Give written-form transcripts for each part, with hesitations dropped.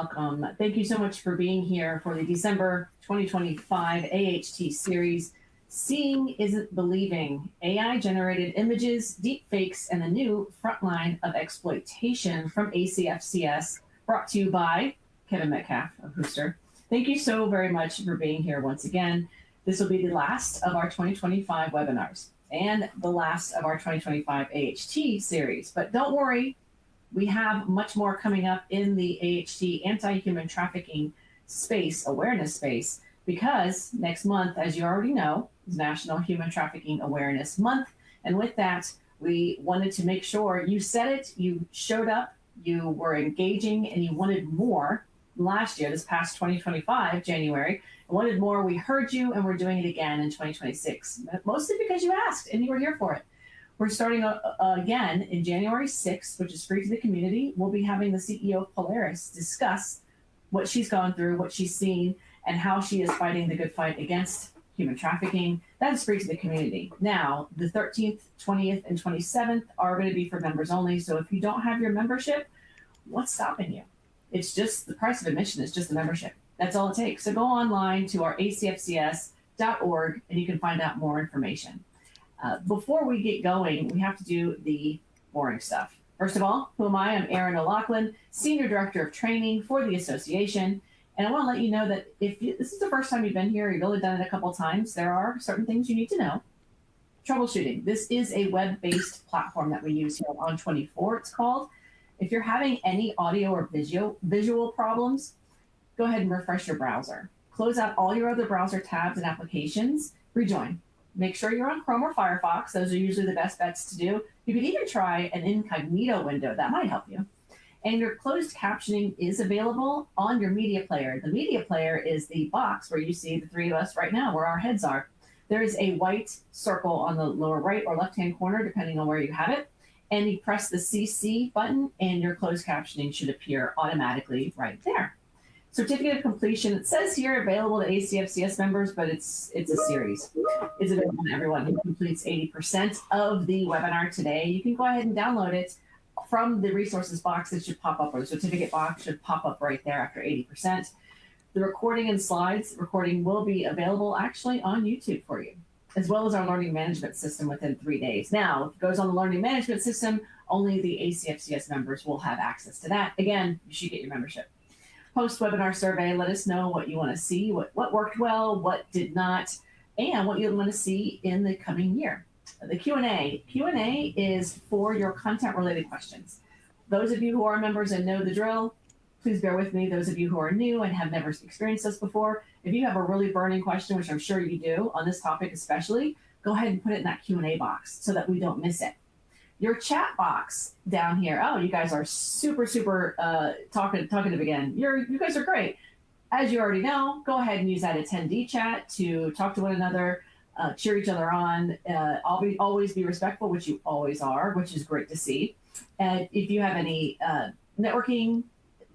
welcome. Thank you so much for being here for the December 2025 AHT series, Seeing Isn't Believing, AI-generated images, deepfakes, and the new Frontline of Exploitation from ACFCS, brought to you by Kevin Metcalf of Hooster. Thank you so very much for being here once again. This will be the last of our 2025 webinars and the last of our 2025 AHT series. But don't worry, we have much more coming up in the AHT anti-human trafficking space, awareness space, because next month, as you already know, is National Human Trafficking Awareness Month. And with that, we wanted to make sure you said it, you showed up, you were engaging, and you wanted more. Last year, this past 2025, January, I wanted more. We heard you, and we're doing it again in 2026, mostly because you asked and you were here for it. We're starting again in January 6th, which is free to the community. We'll be having the CEO of Polaris discuss what she's gone through, what she's seen, and how she is fighting the good fight against human trafficking. That is free to the community. Now, the 13th, 20th, and 27th are going to be for members only. So if you don't have your membership, what's stopping you? It's just the price of admission is just the membership. That's all it takes. So go online to our acfcs.org and you can find out more information. Before we get going, we have to do the boring stuff. First of all, who am I? I'm Erin O'Loughlin, Senior Director of Training for the association. And I want to let you know that if this is the first time you've been here, you've only done it a couple of times, there are certain things you need to know. Troubleshooting. This is a web-based platform that we use here on 24, it's called. If you're having any audio or visual problems, go ahead and refresh your browser. Close out all your other browser tabs and applications, rejoin. Make sure you're on Chrome or Firefox. Those are usually the best bets to do. You could even try an incognito window. That might help you. And your closed captioning is available on your media player. The media player is the box where you see the three of us right now, where our heads are. There is a white circle on the lower right or left-hand corner, depending on where you have it. And you press the CC button and your closed captioning should appear automatically right there. Certificate of completion, it says here available to ACFCS members, but it's a series. It's available to everyone who completes 80% of the webinar today. You can go ahead and download it from the resources box that should pop up, or the certificate box should pop up right there after 80%. The recording and slides recording will be available actually on YouTube for you, as well as our learning management system within 3 days. Now, if it goes on the learning management system, only the ACFCS members will have access to that. Again, you should get your membership. Post-webinar survey, let us know what you want to see, what worked well, what did not, and what you want to see in the coming year. The Q&A. Q&A is for your content-related questions. Those of you who are members and know the drill, please bear with me. Those of you who are new and have never experienced this before, if you have a really burning question, which I'm sure you do on this topic especially, go ahead and put it in that Q&A box so that we don't miss it. Your chat box down here, oh, you guys are super talkative again. You guys are great. As you already know, go ahead and use that attendee chat to talk to one another, cheer each other on. Always be respectful, which you always are, which is great to see. And if you have any networking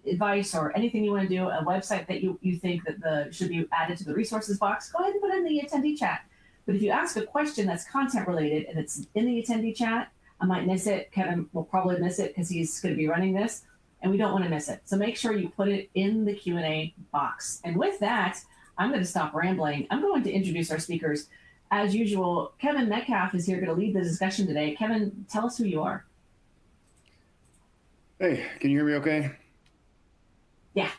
advice or anything you want to do, a website that you think that should be added to the resources box, go ahead and put it in the attendee chat. But if you ask a question that's content related and it's in the attendee chat, I might miss it. Kevin will probably miss it because he's going to be running this, and we don't want to miss it. So make sure you put it in the Q&A box. And with that, I'm going to stop rambling. I'm going to introduce our speakers. As usual, Kevin Metcalf is here going to lead the discussion today. Kevin, tell us who you are. Hey, can you hear me okay? Yeah.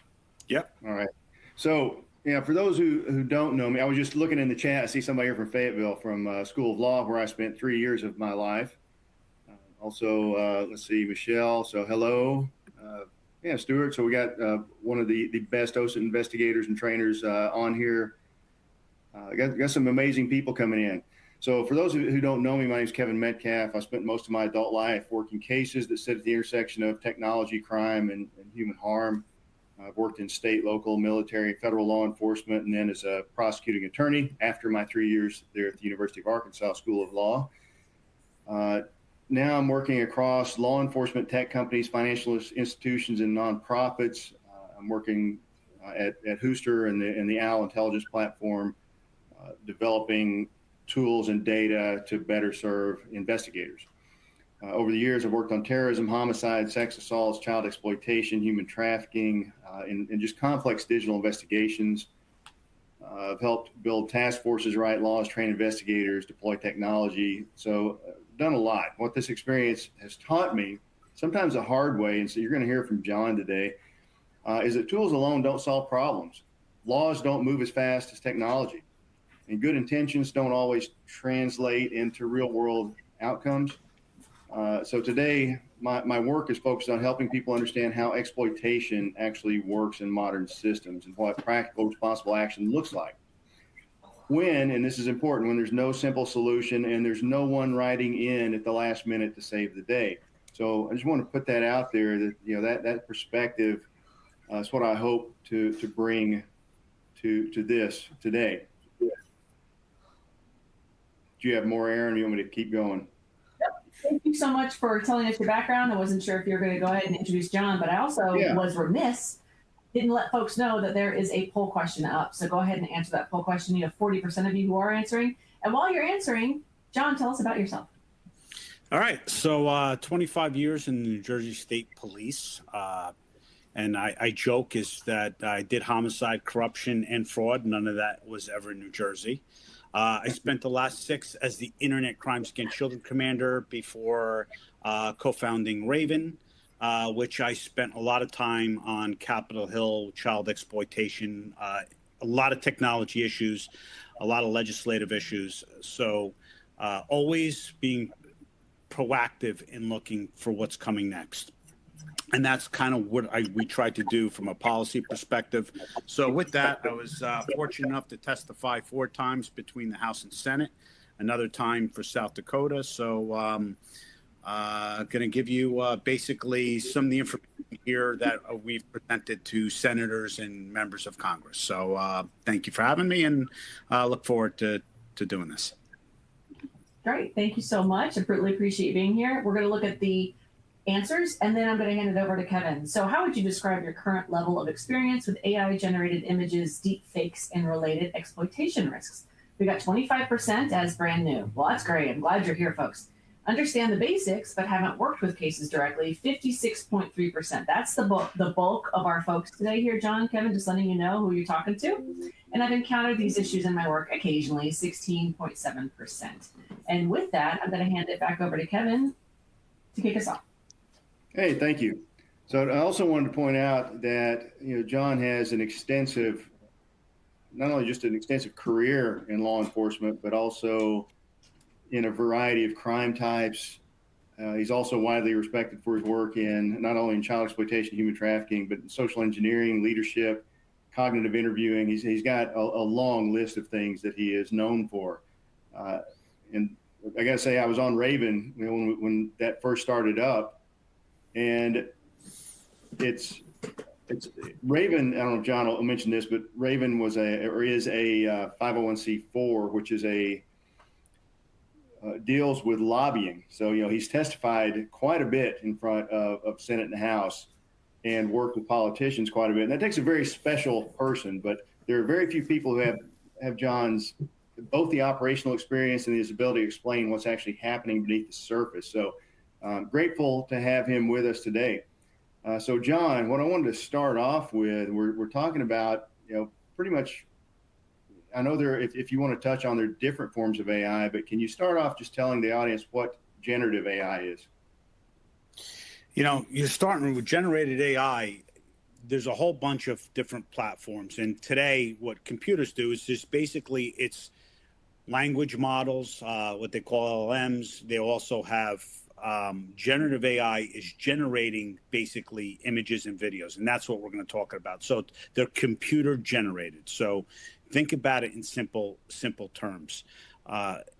Yep. All right. So, yeah, for those who don't know me, I was just looking in the chat. I see somebody here from Fayetteville from School of Law, where I spent 3 years of my life. Also, let's see, Michelle. So hello. Yeah, Stuart. So we got one of the best OSINT investigators and trainers on here. Got some amazing people coming in. So for those who don't know me, my name is Kevin Metcalf. I spent most of my adult life working cases that sit at the intersection of technology, crime, and human harm. I've worked in state, local, military, federal law enforcement, and then as a prosecuting attorney after my 3 years there at the University of Arkansas School of Law. Now I'm working across law enforcement, tech companies, financial institutions, and nonprofits. I'm working at Hooster and the OWL intelligence platform, developing tools and data to better serve investigators. Over the years, I've worked on terrorism, homicide, sex assaults, child exploitation, human trafficking, and just complex digital investigations. I've helped build task forces, write laws, train investigators, deploy technology. So done a lot. What this experience has taught me, sometimes the hard way, and so you're going to hear from John today, is that tools alone don't solve problems. Laws don't move as fast as technology. And good intentions don't always translate into real world outcomes. So today, my work is focused on helping people understand how exploitation actually works in modern systems and what practical responsible action looks like. When, and this is important, when there's no simple solution and there's no one riding in at the last minute to save the day. So I just want to put that out there that, that perspective is what I hope to bring to this today. Do you have more, Aaron? You want me to keep going? Thank you so much for telling us your background. I wasn't sure if you were going to go ahead and introduce John, but I also was remiss, didn't let folks know that there is a poll question up. So go ahead and answer that poll question. You have 40% of you who are answering. And while you're answering, John, tell us about yourself. All right. So 25 years in the New Jersey State Police. And I joke is that I did homicide, corruption, and fraud. None of that was ever in New Jersey. I spent the last 6 as the Internet Crimes Against Children Commander before co-founding Raven, which I spent a lot of time on Capitol Hill, child exploitation, a lot of technology issues, a lot of legislative issues. So always being proactive in looking for what's coming next. And that's kind of what we tried to do from a policy perspective. So with that, I was fortunate enough to testify 4 times between the House and Senate, another time for South Dakota. So going to give you basically some of the information here that we've presented to senators and members of Congress. So thank you for having me, and look forward to doing this. Great. Thank you so much. I really appreciate you being here. We're going to look at the answers, and then I'm going to hand it over to Kevin. So how would you describe your current level of experience with AI-generated images, deep fakes, and related exploitation risks? We got 25% as brand new. Well, that's great. I'm glad you're here, folks. Understand the basics, but haven't worked with cases directly, 56.3%. That's the bulk of our folks today here, John, Kevin, just letting you know who you're talking to. And I've encountered these issues in my work occasionally, 16.7%. And with that, I'm going to hand it back over to Kevin to kick us off. Hey, thank you. So I also wanted to point out that, John has an extensive, not only just an extensive career in law enforcement, but also in a variety of crime types. He's also widely respected for his work in not only in child exploitation, human trafficking, but social engineering, leadership, cognitive interviewing. He's got a long list of things that he is known for. And I got to say, I was on Raven when that first started up. And it's Raven. I don't know if John will mention this, but Raven is a 501c4, which is deals with lobbying. So he's testified quite a bit in front of Senate and House, and worked with politicians quite a bit. And that takes a very special person. But there are very few people who have John's both the operational experience and his ability to explain what's actually happening beneath the surface. So. Grateful to have him with us today. So John, what I wanted to start off with, we're talking about, pretty much, I know if you want to touch on, there are different forms of AI, but can you start off just telling the audience what generative AI is? You're starting with generated AI. There's a whole bunch of different platforms. And today, what computers do is just basically it's language models, what they call LLMs. They also have generative AI is generating basically images and videos, and that's what we're going to talk about. So they're computer generated. So think about it in simple terms.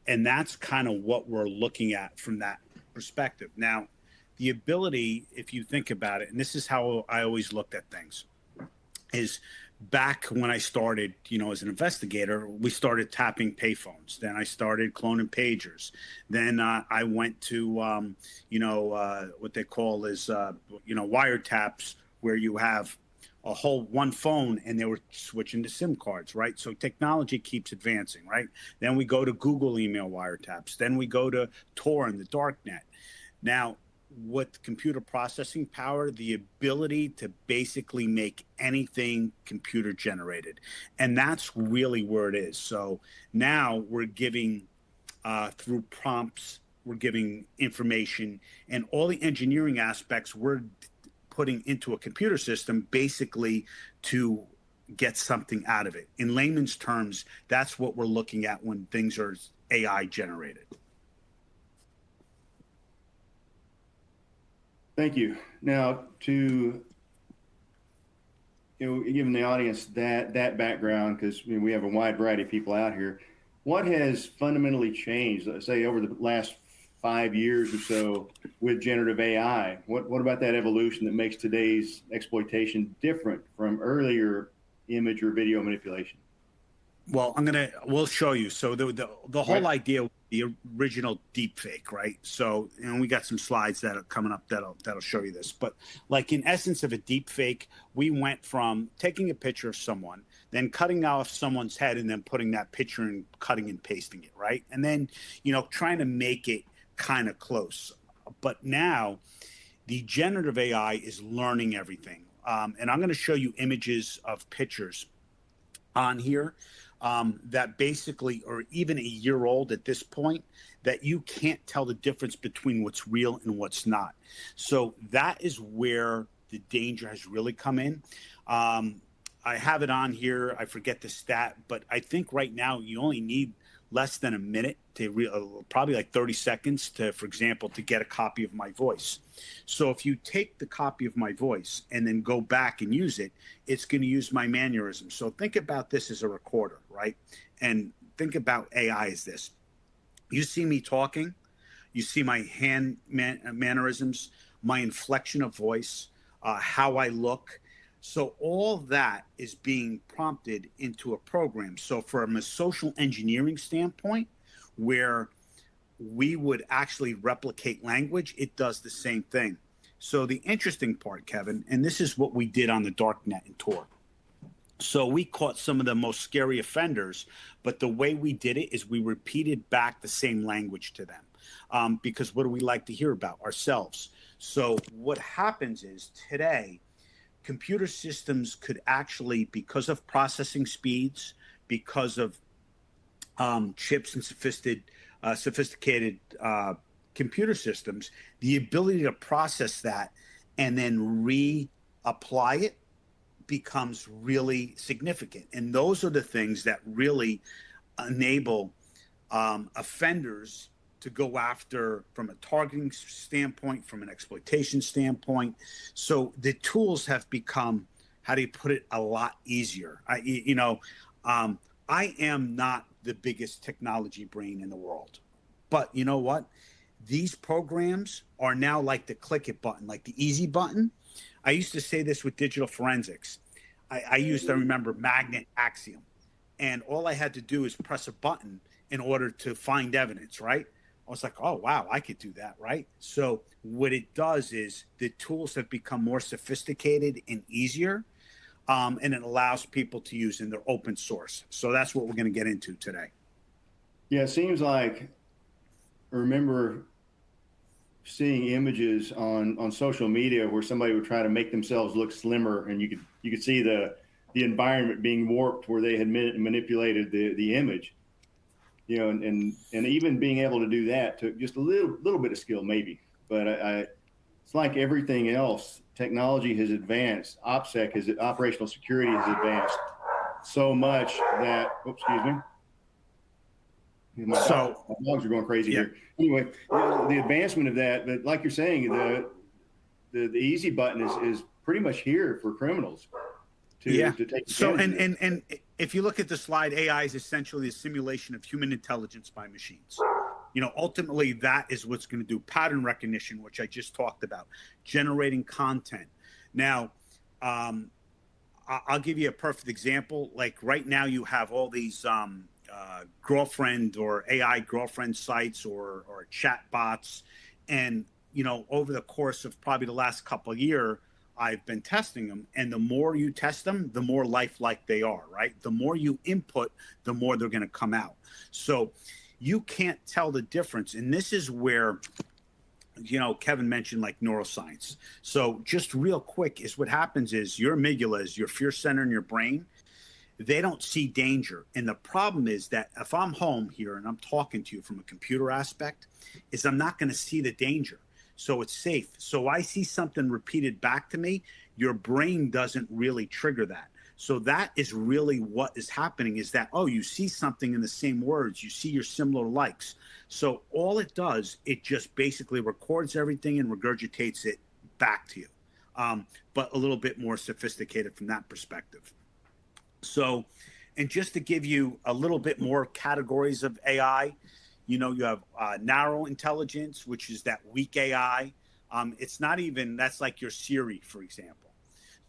And that's kind of what we're looking at from that perspective. Now, the ability, if you think about it, and this is how I always looked at things, is back when I started, as an investigator, we started tapping payphones. Then I started cloning pagers. Then I went to, what they call is, wiretaps, where you have a whole one phone and they were switching to SIM cards, right? So technology keeps advancing, right? Then we go to Google email wiretaps. Then we go to Tor and the dark net. Now, with computer processing power, the ability to basically make anything computer generated. And that's really where it is. So now we're giving, through prompts, we're giving information, and all the engineering aspects we're putting into a computer system basically to get something out of it. In layman's terms, that's what we're looking at when things are AI generated. Thank you. Now, to giving the audience that background, because we have a wide variety of people out here, what has fundamentally changed, let's say, over the last 5 years or so with generative AI? What about that evolution that makes today's exploitation different from earlier image or video manipulation? Well, we'll show you. So the whole idea, the original deepfake, right? So, and we got some slides that are coming up that'll show you this. But like in essence of a deepfake, we went from taking a picture of someone, then cutting off someone's head, and then putting that picture and cutting and pasting it, right? And then, trying to make it kind of close. But now the generative AI is learning everything. And I'm going to show you images of pictures on here that basically are even a year old at this point, that you can't tell the difference between what's real and what's not. So that is where the danger has really come in. I have it on here. I forget the stat, but I think right now you only need less than a minute to probably like 30 seconds to, for example, to get a copy of my voice. So if you take the copy of my voice and then go back and use it, it's going to use my mannerisms. So think about this as a recorder, right? And think about AI as this. You see me talking, you see my hand mannerisms, my inflection of voice, how I look. So all that is being prompted into a program. So from a social engineering standpoint, where we would actually replicate language, it does the same thing. So the interesting part, Kevin, and this is what we did on the darknet and Tor. So we caught some of the most scary offenders, but the way we did it is we repeated back the same language to them, because what do we like to hear about? Ourselves. So what happens is today, computer systems could actually, because of processing speeds, because of chips and sophisticated computer systems, the ability to process that and then reapply it becomes really significant. And those are the things that really enable offenders to go after from a targeting standpoint, from an exploitation standpoint. So the tools have become, how do you put it, a lot easier. I am not the biggest technology brain in the world, but you know what? These programs are now like the click it button, like the easy button. I used to say this with digital forensics. I used to remember magnet axiom, and all I had to do is press a button in order to find evidence, right? I was like, oh, wow, I could do that, right? So what it does is the tools have become more sophisticated and easier, and it allows people to use in their open source. So that's what we're going to get into today. Yeah, it seems like, I remember seeing images on social media where somebody would try to make themselves look slimmer, and you could see the environment being warped where they had manipulated the image. And even being able to do that took just a little bit of skill, maybe. But it's like everything else. Technology has advanced. OPSEC, operational security, has advanced so much that. Oops, excuse me. My dogs are going crazy here. Anyway, the advancement of that, but like you're saying, the easy button is pretty much here for criminals to take. So and if you look at the slide, AI is essentially a simulation of human intelligence by machines. Ultimately, that is what's going to do pattern recognition, which I just talked about, generating content. Now, I'll give you a perfect example. Like right now, you have all these girlfriend or AI girlfriend sites or chat bots. And, over the course of probably the last couple of years, I've been testing them, and the more you test them, the more lifelike they are, right? The more you input, the more they're going to come out. So you can't tell the difference. And this is where Kevin mentioned like neuroscience. So just real quick is what happens is your amygdala is your fear center in your brain. They don't see danger. And the problem is that if I'm home here and I'm talking to you from a computer aspect, is I'm not going to see the danger. So it's safe. So I see something repeated back to me, your brain doesn't really trigger that. So that is really what is happening is that, oh, you see something in the same words, you see your similar likes. So all it does, it just basically records everything and regurgitates it back to you, but a little bit more sophisticated from that perspective. So, and just to give you a little bit more categories of AI, you have narrow intelligence, which is that weak AI. It's not even, that's like your Siri, for example.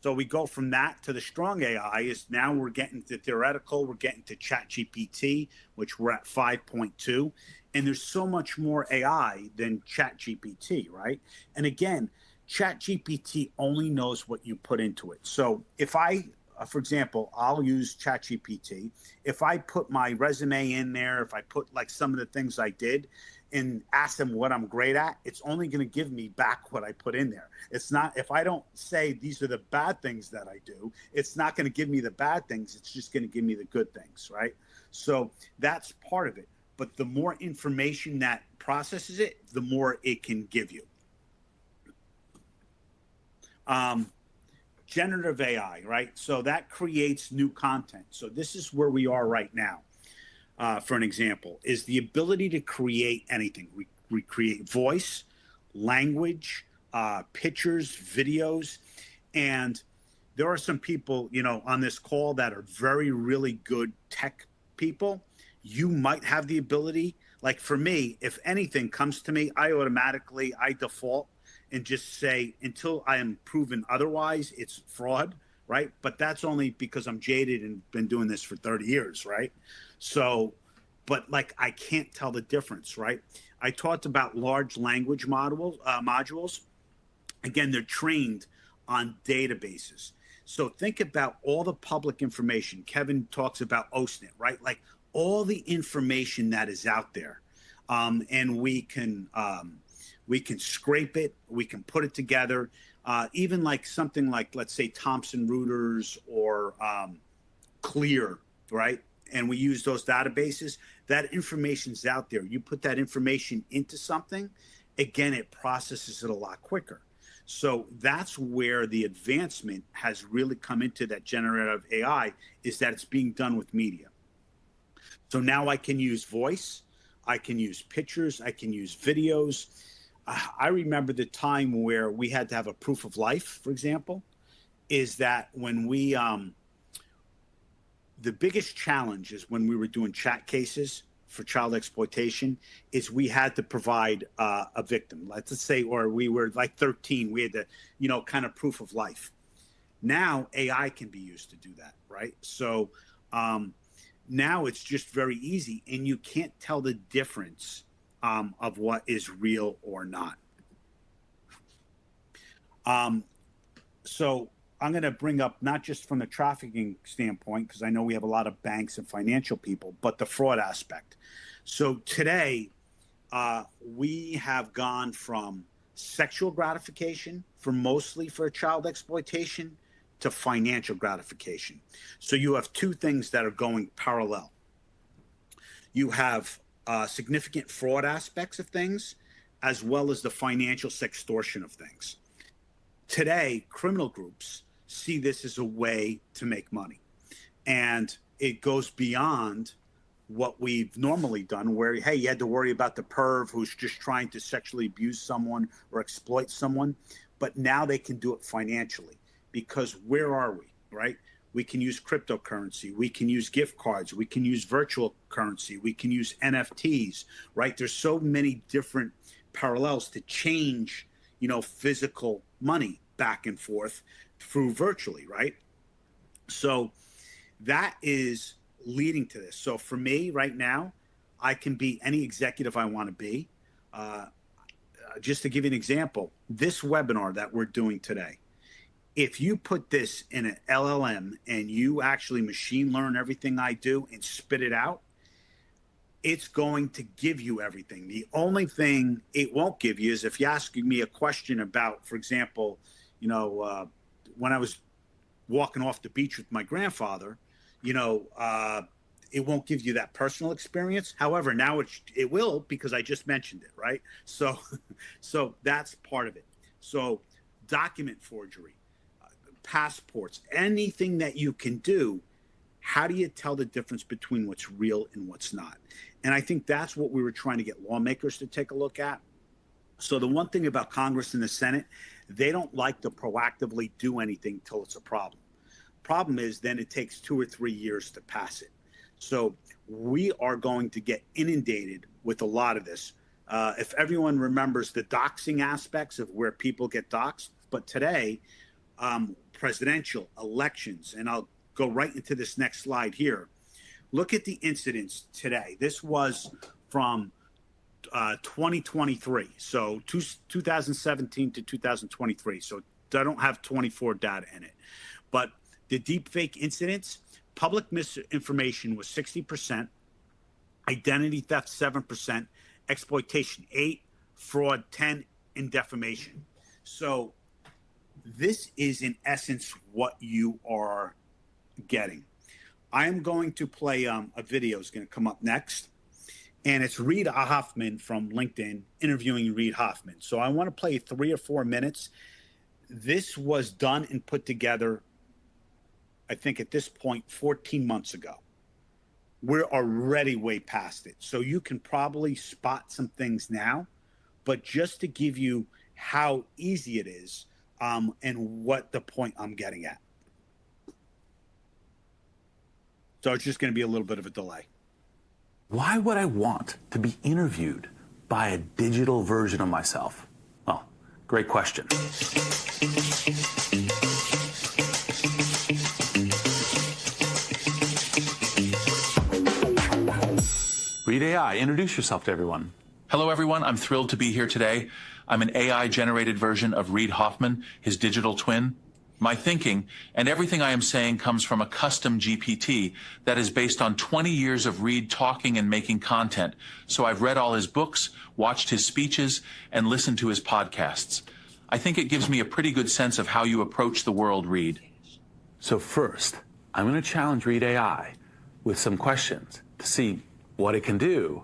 So we go from that to the strong AI is now we're getting to theoretical, we're getting to ChatGPT, which we're at 5.2. And there's so much more AI than ChatGPT, right? And again, ChatGPT only knows what you put into it. So if I, for example, I'll use ChatGPT. If I put my resume in there, if I put like some of the things I did and ask them what I'm great at, it's only going to give me back what I put in there. It's not, if I don't say these are the bad things that I do, it's not going to give me the bad things. It's just going to give me the good things, right? So that's part of it. But the more information that processes it, the more it can give you. Generative AI, right? So that creates new content. So this is where we are right now. For an example, is the ability to create anything. We create voice, language, pictures, videos. And there are some people, on this call that are very, really good tech people. You might have the ability, like for me, if anything comes to me, I default and just say, until I am proven otherwise, it's fraud, right? But that's only because I'm jaded and been doing this for 30 years, right? So, but like I can't tell the difference, right? I talked about large language modules. Again, they're trained on databases. So think about all the public information. Kevin talks about OSNIT, right? Like all the information that is out there. And we can scrape it, we can put it together. Even like something like, let's say, Thomson Reuters or Clear, right? And we use those databases. That information's out there. You put that information into something, again, it processes it a lot quicker. So that's where the advancement has really come into that generative AI, is that it's being done with media. So now I can use voice, I can use pictures, I can use videos. I remember the time where we had to have a proof of life, for example, is that when we, the biggest challenge is when we were doing chat cases for child exploitation is we had to provide a victim. Let's say, or we were like 13, we had to, kind of proof of life. Now AI can be used to do that, right? So now it's just very easy, and you can't tell the difference of what is real or not. So I'm going to bring up, not just from the trafficking standpoint, because I know we have a lot of banks and financial people, but the fraud aspect. So today, we have gone from sexual gratification mostly for child exploitation to financial gratification. So you have two things that are going parallel. You have significant fraud aspects of things, as well as the financial sextortion of things. Today, criminal groups see this as a way to make money. And it goes beyond what we've normally done, where, hey, you had to worry about the perv who's just trying to sexually abuse someone or exploit someone. But now they can do it financially, because where are we, right? We can use cryptocurrency. We can use gift cards. We can use virtual currency. We can use NFTs, right? There's so many different parallels to change, physical money back and forth through virtually, right? So that is leading to this. So for me right now, I can be any executive I want to be. Just to give you an example, this webinar that we're doing today, if you put this in an LLM and you actually machine learn everything I do and spit it out, it's going to give you everything. The only thing it won't give you is if you're asking me a question about, for example, when I was walking off the beach with my grandfather, it won't give you that personal experience. However, now it will, because I just mentioned it, right? So that's part of it. So document forgery, passports, anything that you can do, how do you tell the difference between what's real and what's not? And I think that's what we were trying to get lawmakers to take a look at. So the one thing about Congress and the Senate, they don't like to proactively do anything till it's a problem. Problem is, then it takes 2 or 3 years to pass it. So we are going to get inundated with a lot of this. If everyone remembers the doxing aspects of where people get doxed, but today, presidential elections, and I'll go right into this next slide here. Look at the incidents today. This was from 2023, so 2017 to 2023. So I don't have 24 data in it. But the deepfake incidents, public misinformation was 60%, identity theft 7%, exploitation 8%, fraud 10%, and defamation. So this is in essence what you are getting. I am going to play a video. Is going to come up next, and it's Reid Hoffman from LinkedIn interviewing Reid Hoffman. So I want to play 3 or 4 minutes. This was done and put together, I think at this point, 14 months ago. We're already way past it. So you can probably spot some things now, but just to give you how easy it is and what the point I'm getting at. So it's just going to be a little bit of a delay. Why would I want to be interviewed by a digital version of myself? Well, great question. Reid AI, introduce yourself to everyone. Hello, everyone. I'm thrilled to be here today. I'm an AI-generated version of Reid Hoffman, his digital twin. My thinking and everything I am saying comes from a custom GPT that is based on 20 years of Reid talking and making content. So I've read all his books, watched his speeches, and listened to his podcasts. I think it gives me a pretty good sense of how you approach the world, Reid. So first, I'm going to challenge Reid AI with some questions to see what it can do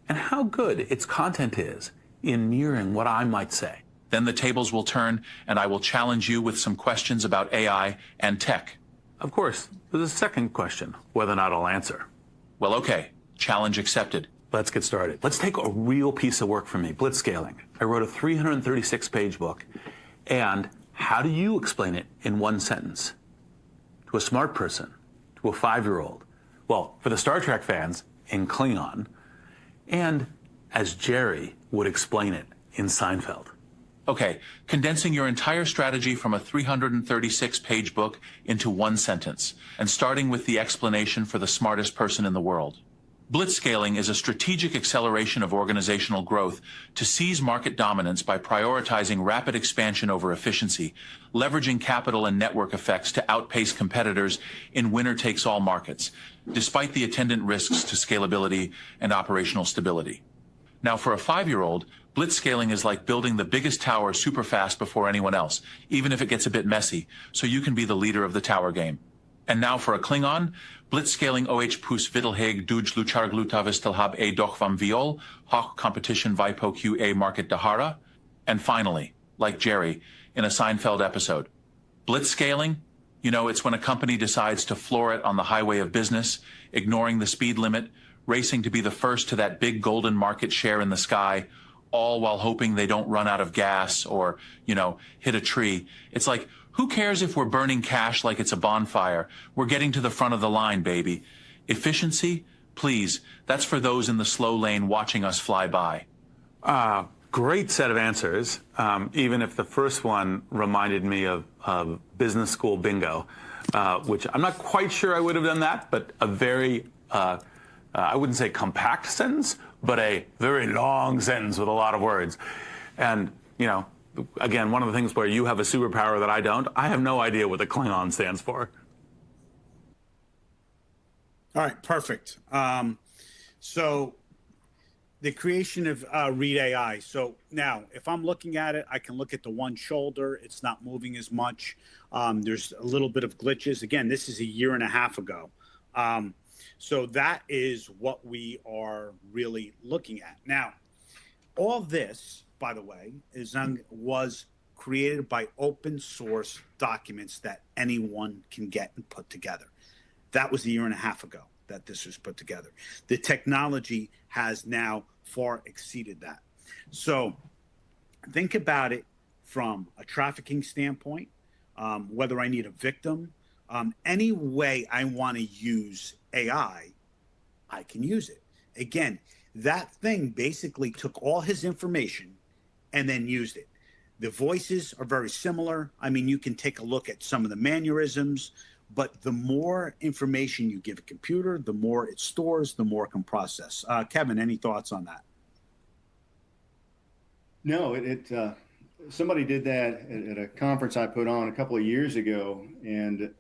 and how good its content is in mirroring what I might say. Then the tables will turn, and I will challenge you with some questions about AI and tech. Of course, there's a second question, whether or not I'll answer. Well, okay. Challenge accepted. Let's get started. Let's take a real piece of work for me, blitzscaling. I wrote a 336-page book. And how do you explain it in one sentence? To a smart person, to a 5-year-old, well, for the Star Trek fans, in Klingon, and as Jerry would explain it in Seinfeld. Okay, condensing your entire strategy from a 336-page book into one sentence, and starting with the explanation for the smartest person in the world. Blitzscaling is a strategic acceleration of organizational growth to seize market dominance by prioritizing rapid expansion over efficiency, leveraging capital and network effects to outpace competitors in winner-takes-all markets, despite the attendant risks to scalability and operational stability. Now, for a 5-year-old, blitzscaling is like building the biggest tower super fast before anyone else, even if it gets a bit messy, so you can be the leader of the tower game. And now for a Klingon, blitzscaling pus vittelheg duj luchar glutavistelhab e doch vam viol, hoc competition vipo qa market dahara. And finally, like Jerry, in a Seinfeld episode, blitzscaling, it's when a company decides to floor it on the highway of business, ignoring the speed limit, racing to be the first to that big golden market share in the sky, all while hoping they don't run out of gas or, hit a tree. It's like, who cares if we're burning cash like it's a bonfire? We're getting to the front of the line, baby. Efficiency? Please, that's for those in the slow lane watching us fly by. Great set of answers, even if the first one reminded me of business school bingo, which I'm not quite sure I would have done that, but a very, I wouldn't say compact sentence, but a very long sentence with a lot of words. And, again, one of the things where you have a superpower that I don't, I have no idea what the Klingon stands for. All right, perfect. So the creation of Read AI. So now, if I'm looking at it, I can look at the one shoulder. It's not moving as much. There's a little bit of glitches. Again, this is a year and a half ago. So that is what we are really looking at. Now, all this, by the way, was created by open source documents that anyone can get and put together. That was a year and a half ago that this was put together. The technology has now far exceeded that. So think about it from a trafficking standpoint, whether I need a victim, any way I want to use AI, I can use it. Again, that thing basically took all his information and then used it. The voices are very similar. I mean, you can take a look at some of the mannerisms, but the more information you give a computer, the more it stores, the more it can process. Kevin, any thoughts on that? No, somebody did that at a conference I put on a couple of years ago, and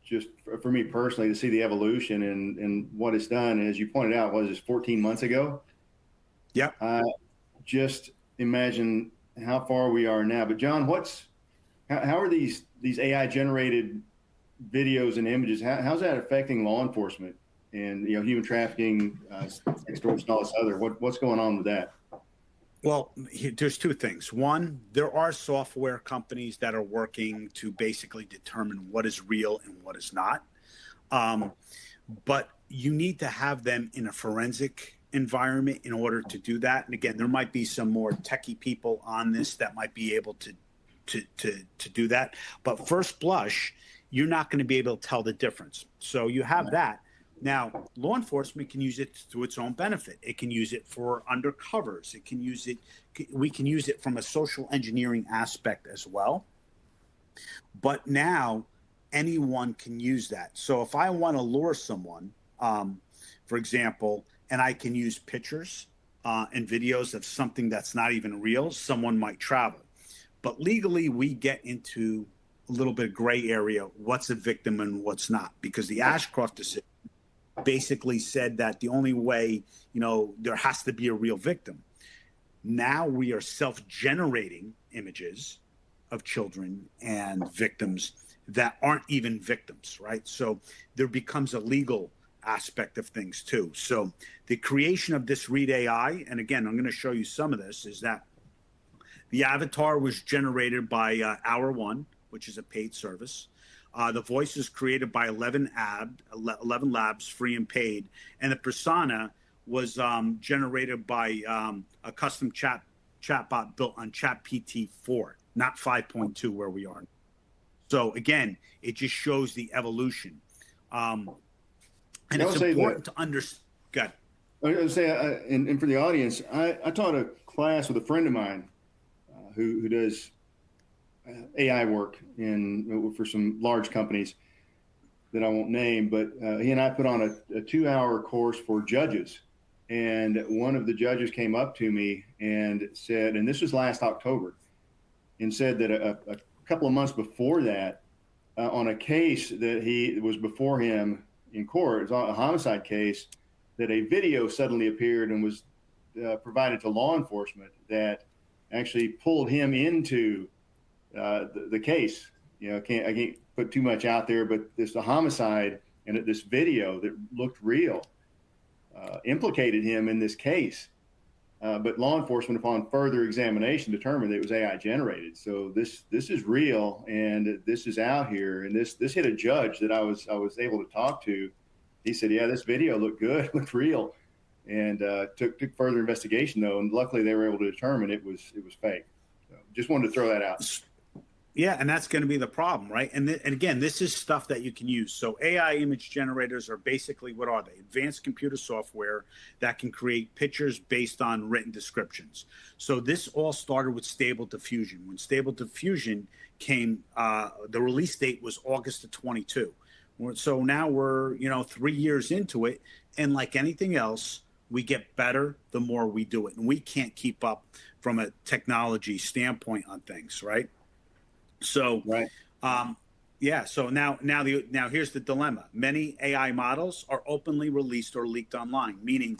just for me personally to see the evolution and what it's done, as you pointed out, was 14 months ago. Yeah. Just imagine how far we are now. But John, how are these AI generated videos and images? How's that affecting law enforcement and human trafficking, extortion, all this other? What's going on with that? Well, there's two things. One, there are software companies that are working to basically determine what is real and what is not. But you need to have them in a forensic environment in order to do that. And again, there might be some more techie people on this that might be able to do that. But first blush, you're not going to be able to tell the difference. So you have that. Now, law enforcement can use it to its own benefit. It can use it for undercovers. It can use it. We can use it from a social engineering aspect as well. But now anyone can use that. So if I want to lure someone, for example, and I can use pictures and videos of something that's not even real, someone might travel. But legally, we get into a little bit of gray area, what's a victim and what's not, because the Ashcroft decision basically said that the only way, there has to be a real victim. Now we are self-generating images of children and victims that aren't even victims, right? So there becomes a legal aspect of things too. So the creation of this Read AI, and again, I'm going to show you some of this, is that the avatar was generated by Hour One, which is a paid service. The voice is created by 11 labs, free and paid. And the persona was generated by a custom chatbot built on ChatGPT 4, not 5.2 where we are. So again, it just shows the evolution. And it's important to understand. Good. I was going to say, and for the audience, I taught a class with a friend of mine who does AI work for some large companies that I won't name, but he and I put on a 2-hour course for judges. And one of the judges came up to me and said, and this was last October, and said that a couple of months before that, on a case that was before him in court, it was a homicide case, that a video suddenly appeared and was provided to law enforcement that actually pulled him into the case. I can't put too much out there, but a homicide and this video that looked real implicated him in this case. But law enforcement, upon further examination, determined that it was AI generated. So this is real, and this is out here. And this hit a judge that I was able to talk to. He said, "Yeah, this video looked good, looked real," and took further investigation though, and luckily they were able to determine it was fake. So just wanted to throw that out. Yeah, and that's going to be the problem, right? And again, this is stuff that you can use. So AI image generators are basically, what are they? Advanced computer software that can create pictures based on written descriptions. So this all started with Stable Diffusion. When Stable Diffusion came, the release date was August of 22. So now we're 3 years into it, and like anything else, we get better the more we do it, and we can't keep up from a technology standpoint on things, right? So, right. Yeah. So now here's the dilemma. Many AI models are openly released or leaked online, meaning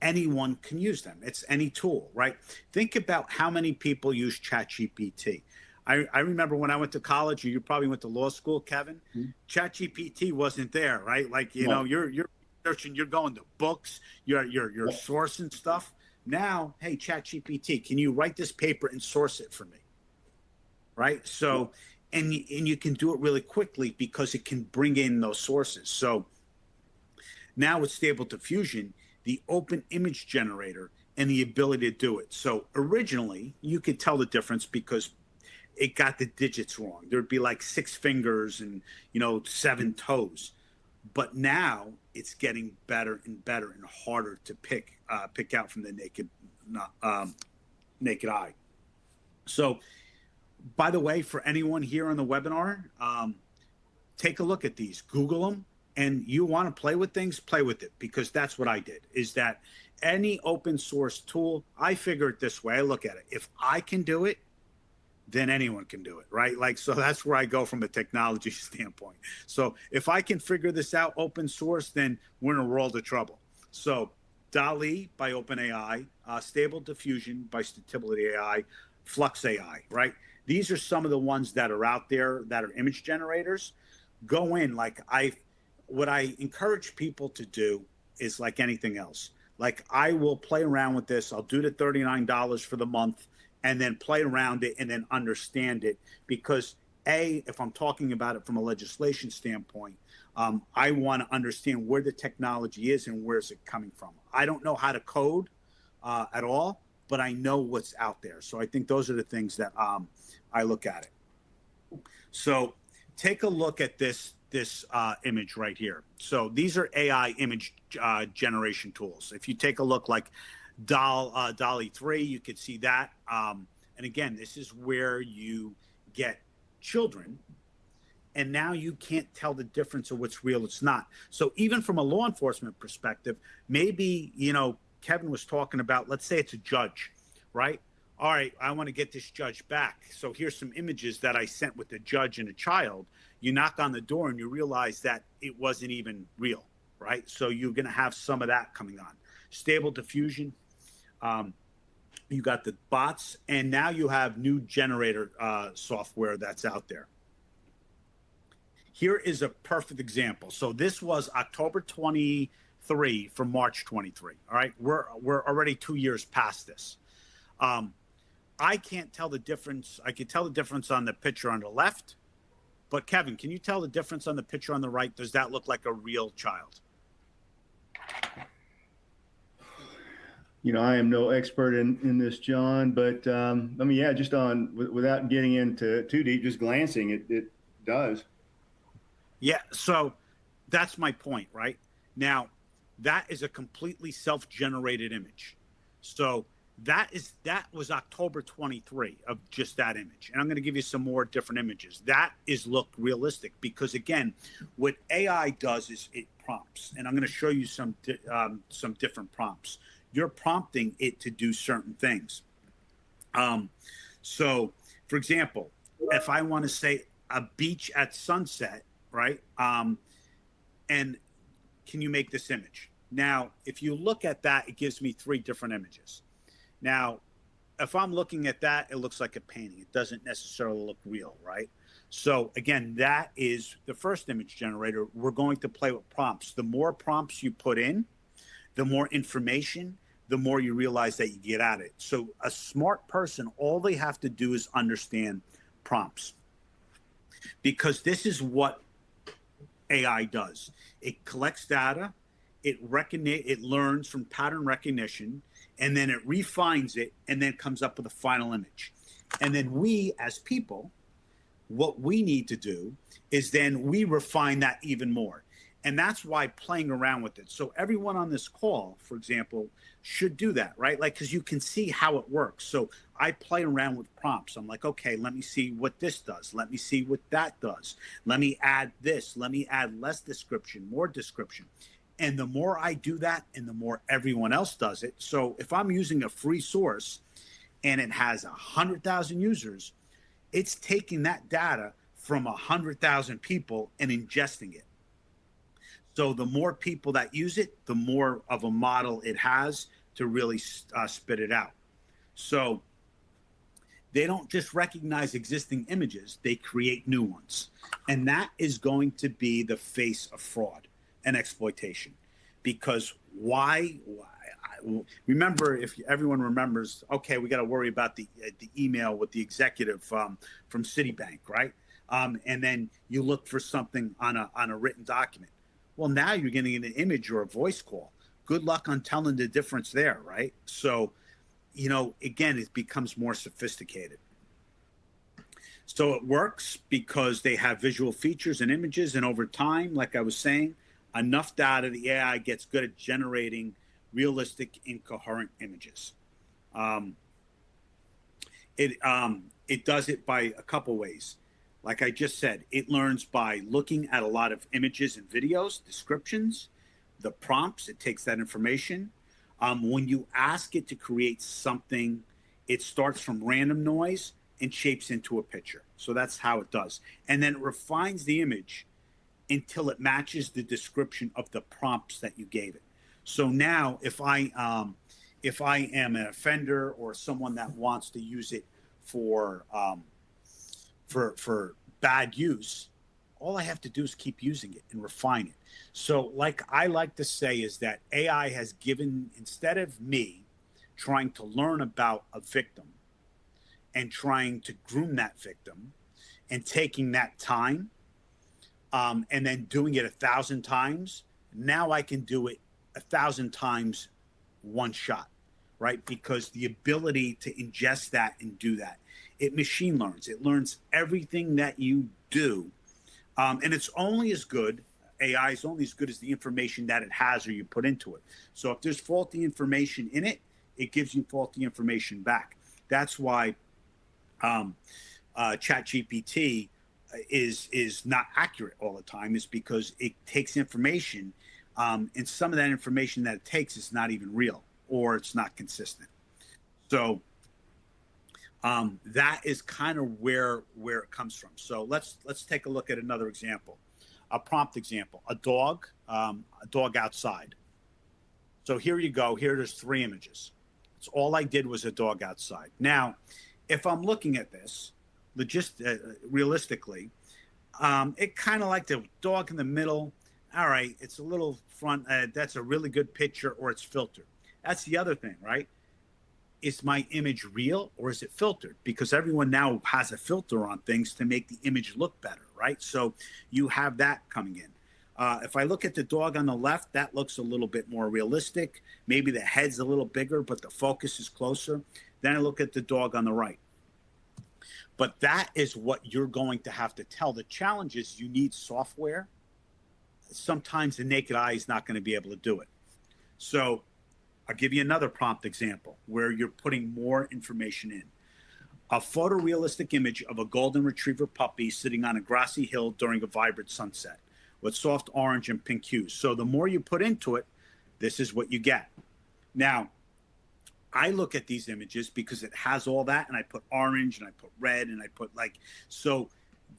anyone can use them. It's any tool, right? Think about how many people use ChatGPT. I remember when I went to college, you probably went to law school, Kevin. Mhm. ChatGPT wasn't there, right? Like, you know, you're searching, you're going to books, you're sourcing stuff. Now, hey, ChatGPT, can you write this paper and source it for me? Right? So, and you can do it really quickly because it can bring in those sources. So now with Stable Diffusion, the open image generator and the ability to do it. So originally you could tell the difference because it got the digits wrong. There'd be like 6 fingers and, 7 toes. But now it's getting better and better and harder to pick out from the naked eye. So, by the way, for anyone here on the webinar, take a look at these, Google them, and you want to play with things, play with it, because that's what I did, is that any open source tool, I figure it this way, I look at it. If I can do it, then anyone can do it, right? Like, so that's where I go from a technology standpoint. So if I can figure this out open source, then we're in a world of trouble. So DALL-E by OpenAI, Stable Diffusion by Stability AI, Flux AI, right? These are some of the ones that are out there that are image generators. Go in, what I encourage people to do is like anything else. Like, I will play around with this. I'll do the $39 for the month and then play around it and then understand it. Because if I'm talking about it from a legislation standpoint, I want to understand where the technology is and where's it coming from. I don't know how to code at all, but I know what's out there. So I think those are the things that I look at it. So take a look at this image right here. So these are AI image generation tools. If you take a look like DALL-E 3, you could see that. And again, this is where you get children, and now you can't tell the difference of what's real, it's not. So even from a law enforcement perspective, maybe, Kevin was talking about, let's say it's a judge, right? All right, I want to get this judge back. So here's some images that I sent with the judge and a child. You knock on the door and you realize that it wasn't even real, right? So you're going to have some of that coming on. Stable Diffusion, you got the bots, and now you have new generator software that's out there. Here is a perfect example. So this was October 23 from March 23. All right, we're already 2 years past this. I can't tell the difference. I can tell the difference on the picture on the left, but Kevin, can you tell the difference on the picture on the right? Does that look like a real child? I am no expert in this, John, but yeah, just without getting into too deep, just glancing, it does. Yeah, so that's my point, right? Now, that is a completely self-generated image. So that was October 23 of just that image. And I'm going to give you some more different images. That look realistic because, again, what AI does is it prompts. And I'm going to show you some different prompts. You're prompting it to do certain things. So, for example, if I want to say a beach at sunset, right? And can you make this image? Now, if you look at that, it gives me 3 different images. Now, if I'm looking at that, it looks like a painting. It doesn't necessarily look real, right? So again, that is the first image generator. We're going to play with prompts. The more prompts you put in, the more information, the more you realize that you get at it. So a smart person, all they have to do is understand prompts, because this is what AI does. It collects data, it learns from pattern recognition, and then it refines it and then comes up with a final image. And then we as people, what we need to do is then we refine that even more. And that's why playing around with it. So everyone on this call, for example, should do that, right? Like, because you can see how it works. So I play around with prompts. I'm like, okay, let me see what this does. Let me see what that does. Let me add this. Let me add less description, more description. And the more I do that, and the more everyone else does it. So if I'm using a free source and it has 100,000 users, it's taking that data, from 100,000 people and ingesting it. So the more people that use it, the more of a model it has to really spit it out. So they don't just recognize existing images, they create new ones. And that is going to be the face of fraud and exploitation. Because why remember, if everyone remembers, okay, we got to worry about the email with the executive from Citibank, right? And then you look for something on a written document. Well, now you're getting an image or a voice call. Good luck on telling the difference there, right? So, again, it becomes more sophisticated. So it works because they have visual features and images, and over time, like I was saying, enough data, the AI gets good at generating realistic, incoherent images. It does it by a couple ways. Like I just said, it learns by looking at a lot of images and videos, descriptions, the prompts. It takes that information. When you ask it to create something, it starts from random noise and shapes into a picture. So that's how it does. And then it refines the image until it matches the description of the prompts that you gave it. So now if I am an offender or someone that wants to use it for bad use, all I have to do is keep using it and refine it. So like I like to say is that AI has given, instead of me trying to learn about a victim and trying to groom that victim and taking that time and then doing it 1,000 times, now I can do it 1,000 times one shot, right? Because the ability to ingest that and do that, it machine learns. It learns everything that you do. And it's only as good, AI is only as good as the information that it has or you put into it. So if there's faulty information in it, it gives you faulty information back. That's why ChatGPT is not accurate all the time, is because it takes information and some of that information that it takes is not even real or it's not consistent. So that is kind of where it comes from. So let's take a look at another example, a prompt example, a dog outside. So here you go. Here there's 3 images. It's all I did was a dog outside. Now, if I'm looking at this realistically, it kind of like the dog in the middle. All right, it's a little front. That's a really good picture, or it's filtered. That's the other thing, right? Is my image real or is it filtered? Because everyone now has a filter on things to make the image look better, right? So you have that coming in. If I look at the dog on the left, that looks a little bit more realistic. Maybe the head's a little bigger, but the focus is closer. Then I look at the dog on the right. But that is what you're going to have to tell. The challenge is you need software. Sometimes the naked eye is not going to be able to do it. So I'll give you another prompt example where you're putting more information in. A photorealistic image of a golden retriever puppy sitting on a grassy hill during a vibrant sunset with soft orange and pink hues. So the more you put into it, this is what you get. Now, I look at these images because it has all that, and I put orange and I put red and I put so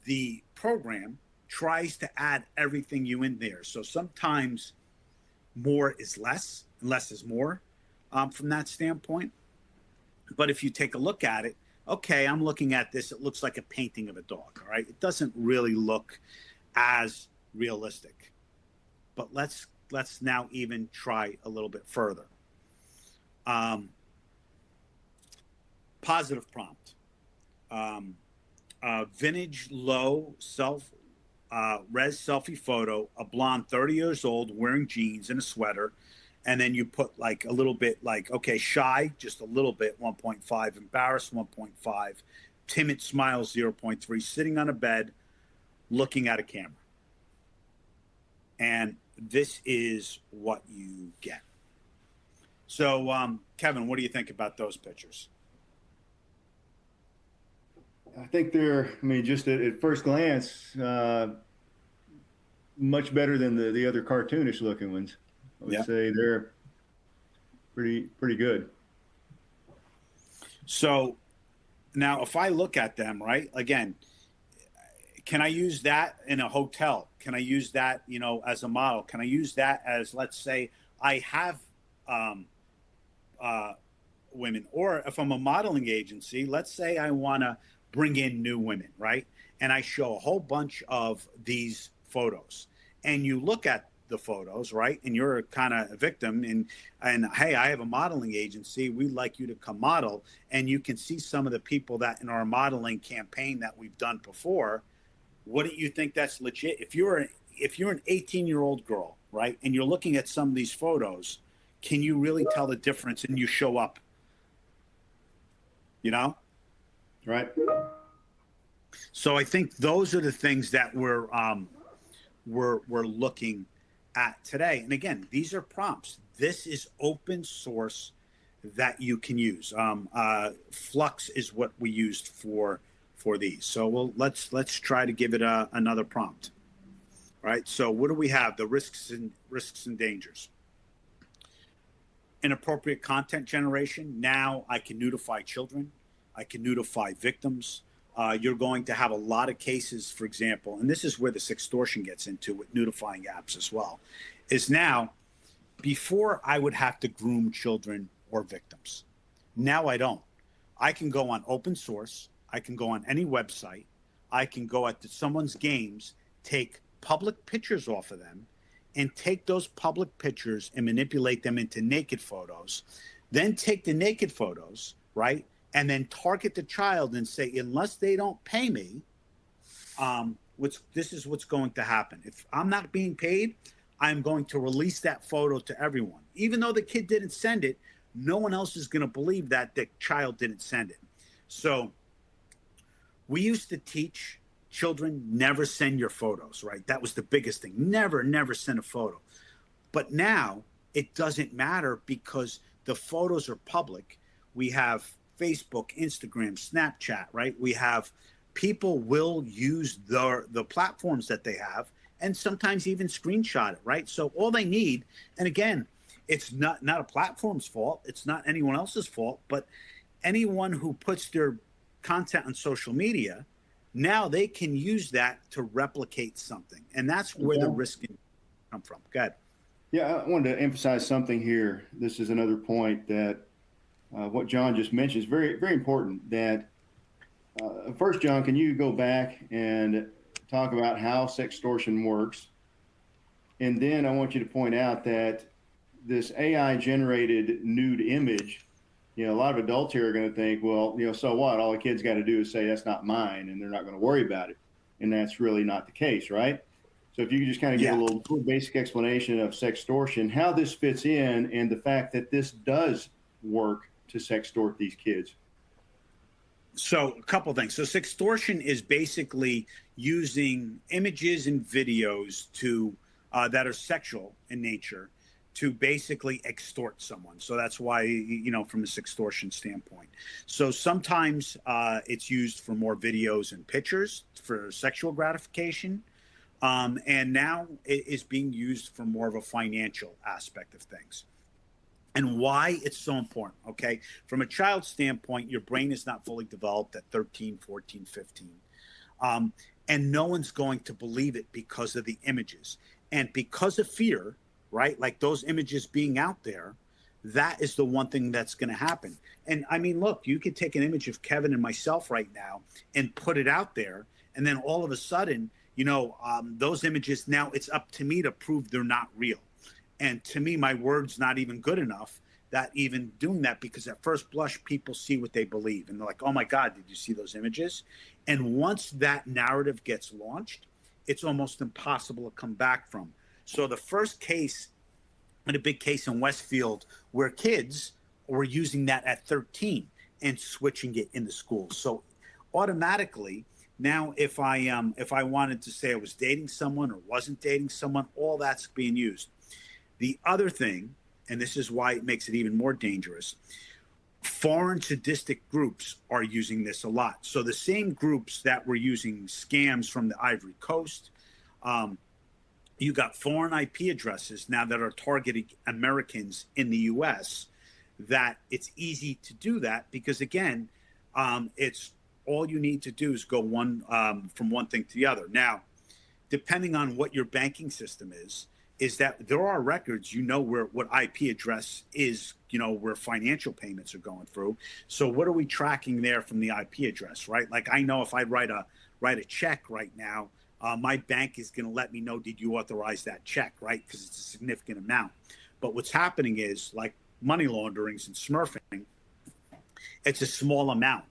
the program tries to add everything you in there. So sometimes more is less and less is more from that standpoint. But if you take a look at it, okay, I'm looking at this. It looks like a painting of a dog, all right? It doesn't really look as realistic. But let's now even try a little bit further. Positive prompt. Vintage low res selfie photo, a blonde 30 years old wearing jeans and a sweater. And then you put like a little bit okay, shy, just a little bit, 1.5, embarrassed, 1.5, timid smiles, 0.3, sitting on a bed, looking at a camera. And this is what you get. So, Kevin, what do you think about those pictures? I think they're, just at first glance, much better than the other cartoonish looking ones. I would say they're pretty good. So now if I look at them, right, again, can I use that in a hotel? Can I use that, as a model? Can I use that as, let's say, I have women, or if I'm a modeling agency, let's say I want to bring in new women, right? And I show a whole bunch of these photos, and you look at the photos, right? And you're kind of a victim, and hey, I have a modeling agency. We'd like you to come model, and you can see some of the people that in our modeling campaign that we've done before. Wouldn't you think that's legit? If you're an 18-year-old girl, right, and you're looking at some of these photos, can you really tell the difference? And you show up, Right. So I think those are the things that we're looking at today. And again, these are prompts. This is open source that you can use. Flux is what we used for these. So let's try to give it another prompt. All right. So what do we have? The risks and dangers. Inappropriate content generation. Now I can notify children. I can notify victims. You're going to have a lot of cases, for example, and this is where the sextortion gets into with notifying apps as well, is now, before I would have to groom children or victims. Now I don't. I can go on open source. I can go on any website. I can go at someone's games, take public pictures off of them, and take those public pictures and manipulate them into naked photos, then take the naked photos, right? And then target the child and say, unless they don't pay me, this is what's going to happen. If I'm not being paid, I'm going to release that photo to everyone. Even though the kid didn't send it, no one else is going to believe that the child didn't send it. So we used to teach children, never send your photos, right? That was the biggest thing. Never send a photo. But now it doesn't matter because the photos are public. We have Facebook, Instagram, Snapchat, right? We have people will use the platforms that they have and sometimes even screenshot it, right? So all they need, and again, it's not a platform's fault. It's not anyone else's fault, but anyone who puts their content on social media, now they can use that to replicate something. And that's where the risk can come from. Go ahead. Yeah, I wanted to emphasize something here. This is another point that what John just mentioned is very, very important. That first, John, can you go back and talk about how sextortion works? And then I want you to point out that this AI-generated nude image, a lot of adults here are going to think, well, so what? All the kids got to do is say that's not mine, and they're not going to worry about it. And that's really not the case, right? So if you could just kind of give a little basic explanation of sextortion, how this fits in, and the fact that this does work to sextort these kids. So a couple things. So sextortion is basically using images and videos to that are sexual in nature to basically extort someone. So that's why, from a sextortion standpoint. So sometimes it's used for more videos and pictures for sexual gratification. And now it is being used for more of a financial aspect of things. And why it's so important, okay? From a child's standpoint, your brain is not fully developed at 13, 14, 15. And no one's going to believe it because of the images. And because of fear, right? Like those images being out there, that is the one thing that's going to happen. And I mean, look, you could take an image of Kevin and myself right now and put it out there. And then all of a sudden, those images, now it's up to me to prove they're not real. And to me, my word's not even good enough that even doing that, because at first blush, people see what they believe. And they're like, oh my God, did you see those images? And once that narrative gets launched, it's almost impossible to come back from. So the first case, and a big case in Westfield, where kids were using that at 13 and switching it in the schools. So automatically, now if I wanted to say I was dating someone or wasn't dating someone, all that's being used. The other thing, and this is why it makes it even more dangerous, foreign sadistic groups are using this a lot. So the same groups that were using scams from the Ivory Coast, you got foreign IP addresses now that are targeting Americans in the U.S., that it's easy to do that because, again, it's all you need to do is go from one thing to the other. Now, depending on what your banking system is that there are records, what IP address is, where financial payments are going through. So what are we tracking there from the IP address, right? Like I know if I write a check right now, my bank is going to let me know, did you authorize that check, right? Because it's a significant amount. But what's happening is like money launderings and smurfing, it's a small amount.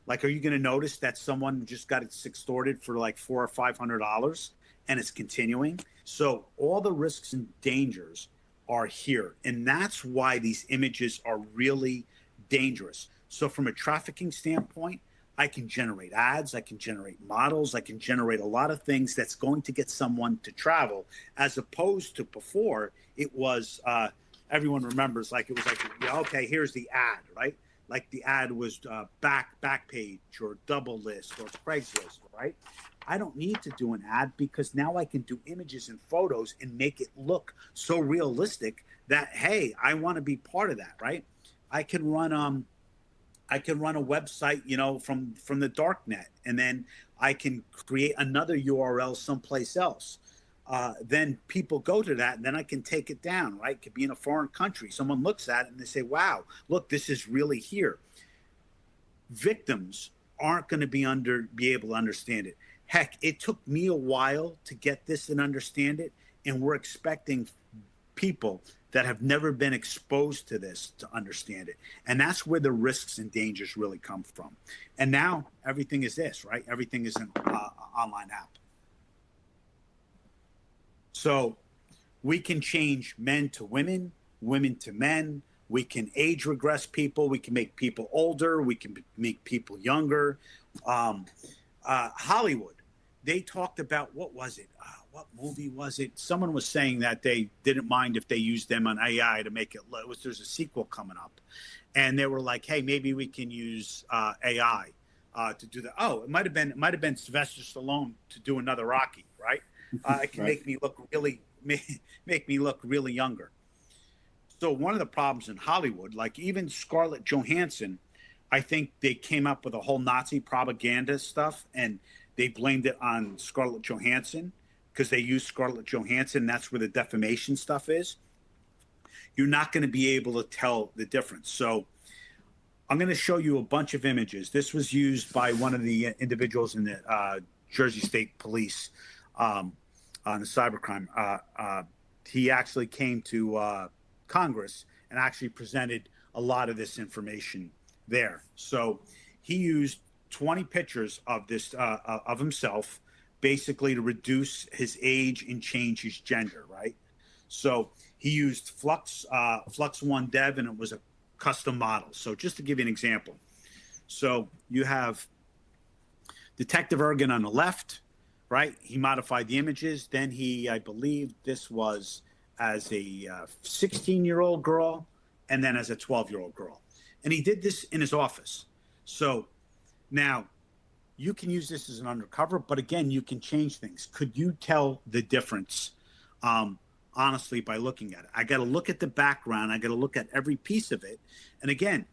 Like, are you going to notice that someone just got extorted for like $400 or $500 and it's continuing? So all the risks and dangers are here. And that's why these images are really dangerous. So from a trafficking standpoint, I can generate ads, I can generate models, I can generate a lot of things that's going to get someone to travel, as opposed to before it was, everyone remembers, like it was like, okay, here's the ad, right? Like the ad was back page or double list or Craigslist, right? I don't need to do an ad because now I can do images and photos and make it look so realistic that, hey, I want to be part of that, right? I can run a website, from the dark net, and then I can create another URL someplace else. Then people go to that, and then I can take it down, right? It could be in a foreign country. Someone looks at it and they say, wow, look, this is really here. Victims aren't going to be able to understand it. Heck, it took me a while to get this and understand it, and we're expecting people that have never been exposed to this to understand it. And that's where the risks and dangers really come from. And now everything is this, right? Everything is an online app. So we can change men to women, women to men. We can age regress people. We can make people older. We can make people younger. Hollywood, they talked about, what was it? What movie was it? Someone was saying that they didn't mind if they used them on AI to make it. There's a sequel coming up, and they were like, "Hey, maybe we can use AI to do that." Oh, it might have been Sylvester Stallone to do another Rocky, right? It can make me look really younger. So one of the problems in Hollywood, like even Scarlett Johansson, I think they came up with a whole Nazi propaganda stuff, and they blamed it on Scarlett Johansson because they used Scarlett Johansson. That's where the defamation stuff is. You're not going to be able to tell the difference. So I'm going to show you a bunch of images. This was used by one of the individuals in the Jersey State Police on the cybercrime. He actually came to Congress and actually presented a lot of this information there. So he used 20 pictures of this of himself, basically to reduce his age and change his gender, right? So he used Flux One Dev, and it was a custom model. So just to give you an example, so you have Detective Ergen on the left, right? He modified the images. Then I believe this was as a 16-year-old girl, and then as a 12-year-old girl. And he did this in his office. So now you can use this as an undercover, but again, you can change things. Could you tell the difference, honestly, by looking at it? I got to look at the background. I got to look at every piece of it. And again,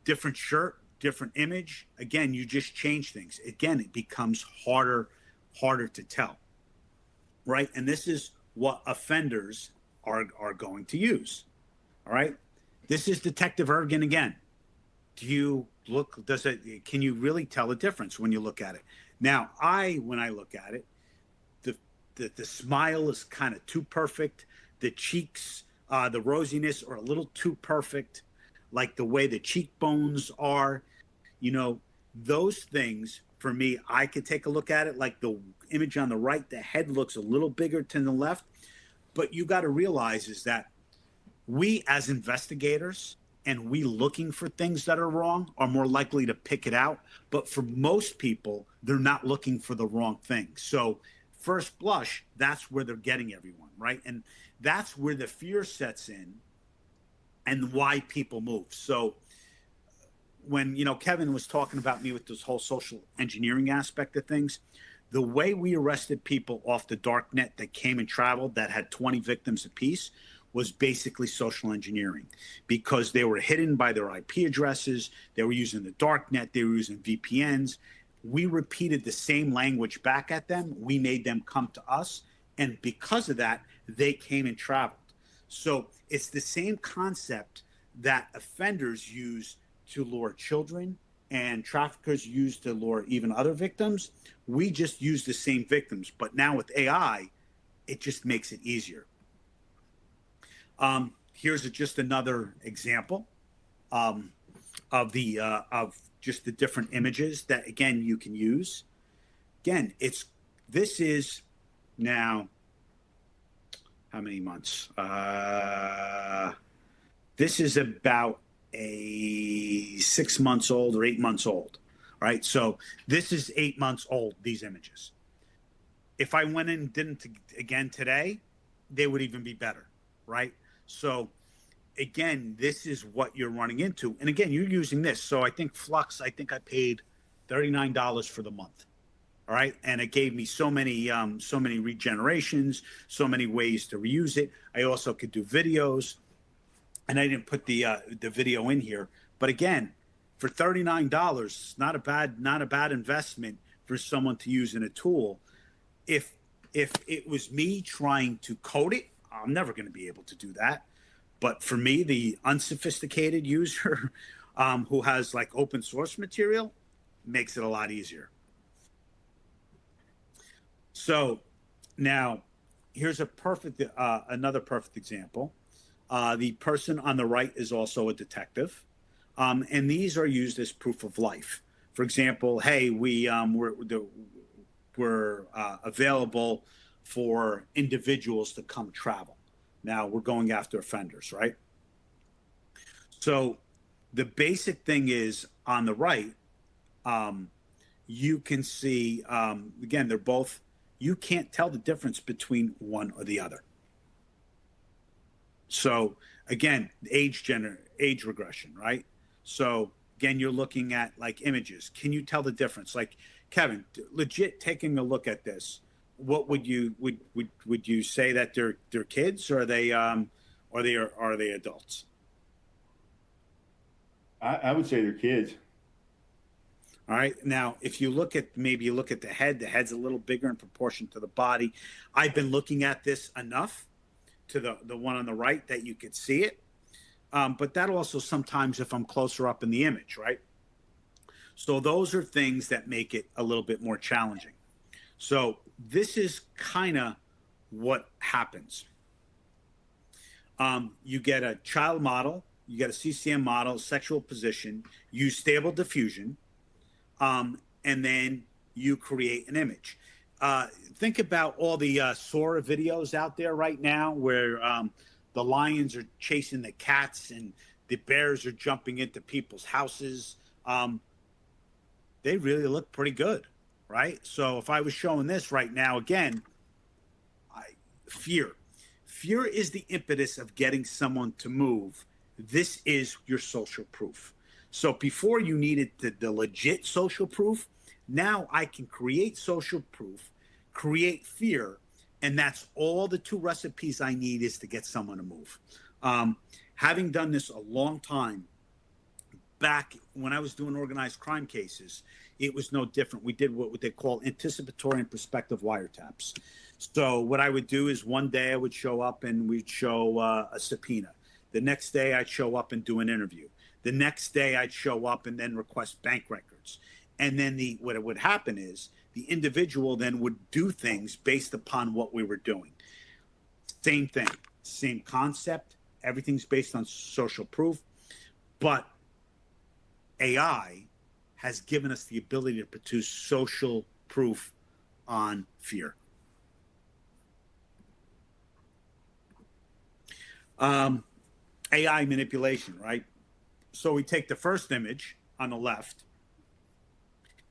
different shirt, different image. Again, you just change things. Again, it becomes harder to tell, right? And this is what offenders are going to use, all right? This is Detective Ergen again. Can you really tell the difference when you look at it? Now, when I look at it, the smile is kind of too perfect. The cheeks, the rosiness are a little too perfect, like the way the cheekbones are. Those things, for me, I could take a look at it. Like the image on the right, the head looks a little bigger to the left. But you got to realize is that we as investigators and we looking for things that are wrong are more likely to pick it out. But for most people, they're not looking for the wrong thing. So first blush, that's where they're getting everyone, right? And that's where the fear sets in and why people move. So when, Kevin was talking about me with this whole social engineering aspect of things, the way we arrested people off the dark net that came and traveled that had 20 victims apiece, was basically social engineering, because they were hidden by their IP addresses. They were using the dark net. They were using VPNs. We repeated the same language back at them. We made them come to us. And because of that, they came and traveled. So it's the same concept that offenders use to lure children and traffickers use to lure even other victims. We just use the same victims. But now with AI, it just makes it easier. Here's just another example of just the different images that, again, you can use. Again, this is now how many months? This is about 6 months old or 8 months old, right? So this is 8 months old, these images. If I went in and didn't again today, they would even be better, right? So again, this is what you're running into. And again, you're using this. So I think Flux, I paid $39 for the month. All right. And it gave me so many regenerations, so many ways to reuse it. I also could do videos, and I didn't put the video in here. But again, for $39, not a bad investment for someone to use in a tool. If it was me trying to code it, I'm never going to be able to do that. But for me, the unsophisticated user who has like open source material, makes it a lot easier. So now here's another perfect example. The person on the right is also a detective. And these are used as proof of life. For example, hey, we're available for individuals to come travel. Now we're going after offenders, right? So the basic thing is on the right, you can see, again, they're both, you can't tell the difference between one or the other. So again, age regression, right? So again, you're looking at like images. Can you tell the difference? Like Kevin, legit taking a look at this, what would you say that they're kids, or are they adults? I would say they're kids. All right. Now, if you look at the head's a little bigger in proportion to the body. I've been looking at this enough to the one on the right that you could see it. But that also sometimes if I'm closer up in the image, right? So those are things that make it a little bit more challenging. So this is kind of what happens. You get a child model, you get a CCM model, sexual position, use stable diffusion, and then you create an image. Think about all the Sora videos out there right now where the lions are chasing the cats and the bears are jumping into people's houses. They really look pretty good, right? So if I was showing this right now, again, fear is the impetus of getting someone to move. This is your social proof. So before you needed the legit social proof, now I can create social proof, create fear, and that's all the two recipes I need is to get someone to move. Having done this a long time, back when I was doing organized crime cases, it was no different. We did what they call anticipatory and prospective wiretaps. So what I would do is one day I would show up and we'd show a subpoena. The next day I'd show up and do an interview. The next day I'd show up and then request bank records. And then what would happen is the individual then would do things based upon what we were doing. Same thing, same concept. Everything's based on social proof. But AI has given us the ability to produce social proof on fear. AI manipulation, right? So we take the first image on the left.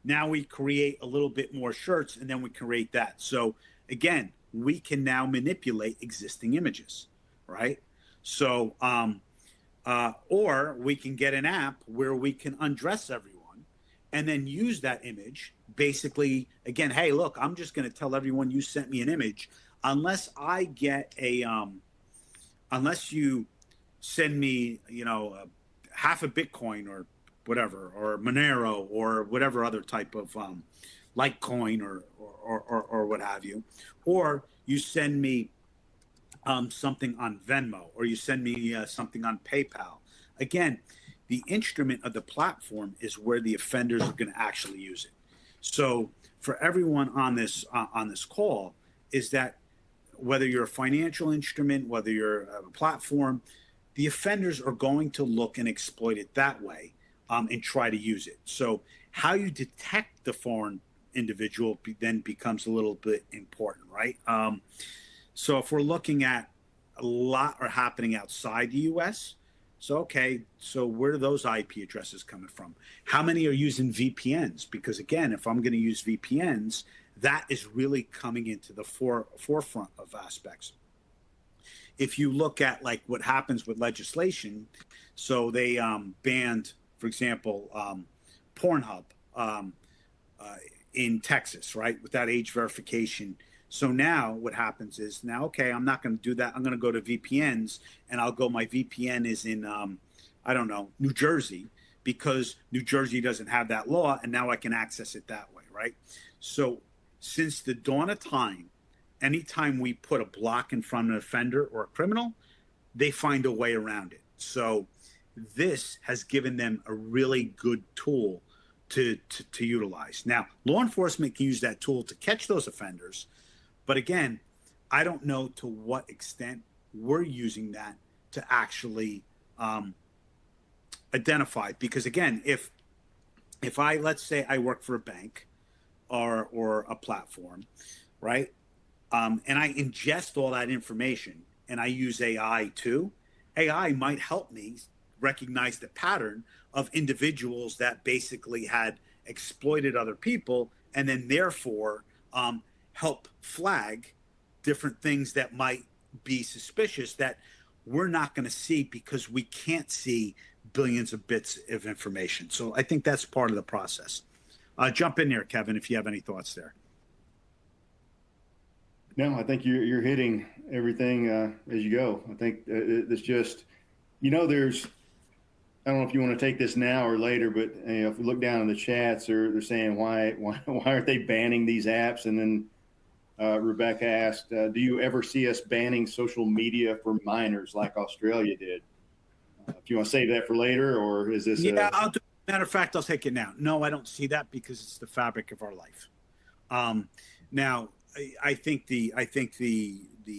Now we create a little bit more shirts, and then we create that. So again, we can now manipulate existing images, right? So, or we can get an app where we can undress everyone and then use that image. Basically, again, hey, look, I'm just going to tell everyone you sent me an image unless I get a unless you send me, half a Bitcoin or whatever, or Monero or whatever other type of Litecoin or what have you, or you send me something on Venmo, or you send me something on PayPal. Again, the instrument of the platform is where the offenders are going to actually use it. So for everyone on this call, is that whether you're a financial instrument, whether you're a platform, the offenders are going to look and exploit it that way and try to use it. So how you detect the foreign individual then becomes a little bit important, right? So if we're looking at a lot are happening outside the U.S., so where are those IP addresses coming from? How many are using VPNs? Because again, if I'm going to use VPNs, that is really coming into the forefront of aspects. If you look at like what happens with legislation, so they banned, for example, Pornhub in Texas, right, without age verification. So now what happens is I'm not going to do that. I'm going to go to VPNs, and my VPN is in, New Jersey, because New Jersey doesn't have that law, and now I can access it that way, right? So since the dawn of time, anytime we put a block in front of an offender or a criminal, they find a way around it. So this has given them a really good tool to utilize. Now, law enforcement can use that tool to catch those offenders. But again, I don't know to what extent we're using that to actually identify. Because again, if let's say I work for a bank or a platform, right? And I ingest all that information and I use AI too, AI might help me recognize the pattern of individuals that basically had exploited other people, and then therefore help flag different things that might be suspicious that we're not going to see because we can't see billions of bits of information. So I think that's part of the process. Jump in there, Kevin, if you have any thoughts there. No, I think you're hitting everything as you go. I think it's just, I don't know if you want to take this now or later, but if we look down in the chats, they're saying why aren't they banning these apps? And then Rebecca asked, do you ever see us banning social media for minors like Australia did? If you want to save that for later, or is this? Yeah, I'll do. Matter of fact, I'll take it now. No, I don't see that because it's the fabric of our life. Now, I think the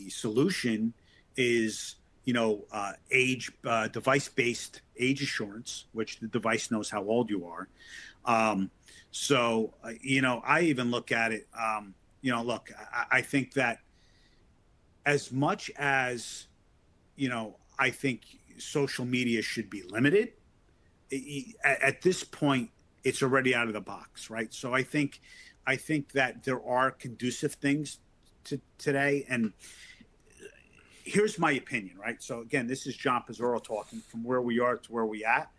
solution is device-based age assurance, which the device knows how old you are. I even look at it. I think that as much as I think social media should be limited, at this point it's already out of the box, right? So I think that there are conducive things to today, and here's my opinion, right? So again, this is John Pizzaro talking from where we are to where we at.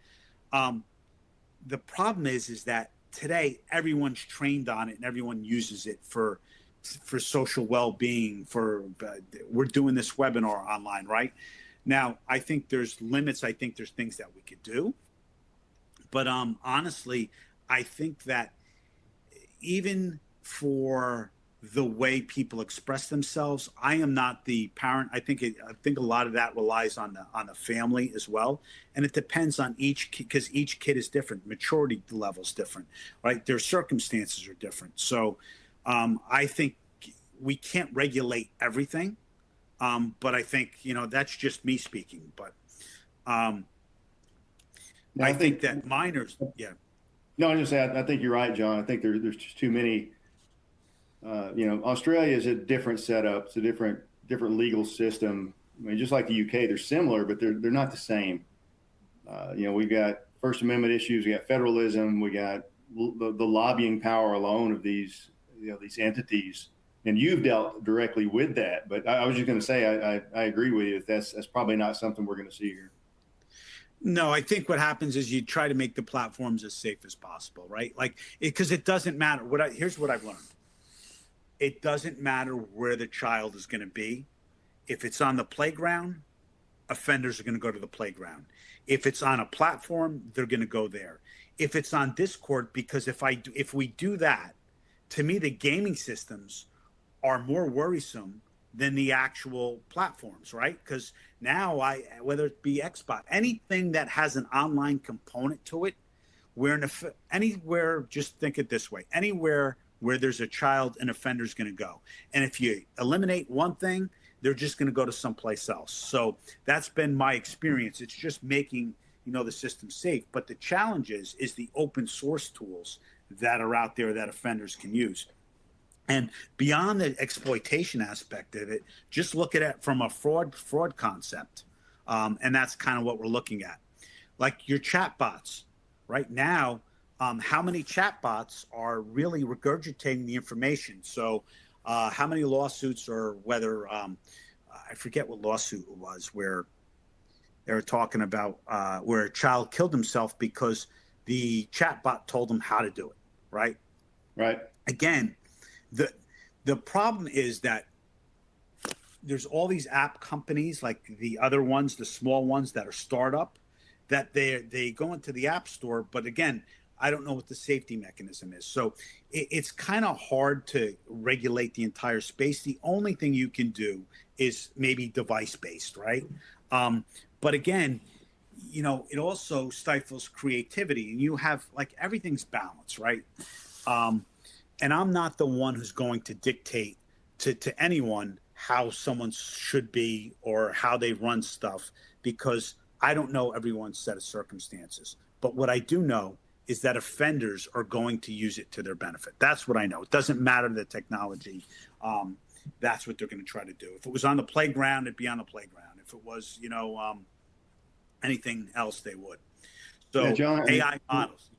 The problem is that today everyone's trained on it and everyone uses it for social well-being. We're doing this webinar online, right? Now, I think there's limits. I think there's things that we could do. But honestly, I think that even for the way people express themselves, I am not the parent. I think a lot of that relies on the family as well, and it depends on each kid, because each kid is different. Maturity level is different, right? Their circumstances are different. So I think we can't regulate everything, but I think that's just me speaking. But I think that minors, yeah. No, I just I think you're right, John. I think there's just too many. Australia is a different setup. It's a different legal system. I mean, just like the UK, they're similar, but they're not the same. We've got First Amendment issues. We got federalism. We got the lobbying power alone of these entities. And you've dealt directly with that. But I was just going to say, I agree with you. That's probably not something we're going to see here. No, I think what happens is you try to make the platforms as safe as possible, right? Because it doesn't matter. Here's what I've learned. It doesn't matter where the child is going to be. If it's on the playground offenders are going to go to the playground. If it's on a platform, they're going to go there. If it's on Discord, because if we do that, to me, the gaming systems are more worrisome than the actual platforms, right? Because now whether it be Xbox, anything that has an online component to it, anywhere, just think it this way, anywhere where there's a child, an offender is going to go. And if you eliminate one thing, they're just going to go to someplace else. So that's been my experience. It's just making, the system safe. But the challenge is the open source tools that are out there that offenders can use. And beyond the exploitation aspect of it, just look at it from a fraud concept. And that's kind of what we're looking at. Like your chatbots right now, how many chatbots are really regurgitating the information? So how many lawsuits, or whether I forget what lawsuit it was, where they were talking about where a child killed himself because the chatbot told him how to do it, right? Right. Again, the problem is that there's all these app companies, like the other ones, the small ones that are startup, that they go into the app store, but again, I don't know what the safety mechanism is. So it's kind of hard to regulate the entire space. The only thing you can do is maybe device-based, right? But again, it also stifles creativity, and you have, like, everything's balanced, right? And I'm not the one who's going to dictate to anyone how someone should be or how they run stuff, because I don't know everyone's set of circumstances. But what I do know is that offenders are going to use it to their benefit. That's what I know. It doesn't matter the technology. That's what they're going to try to do. If it was on the playground, it'd be on the playground. If it was, anything else, they would. So yeah, John, AI models.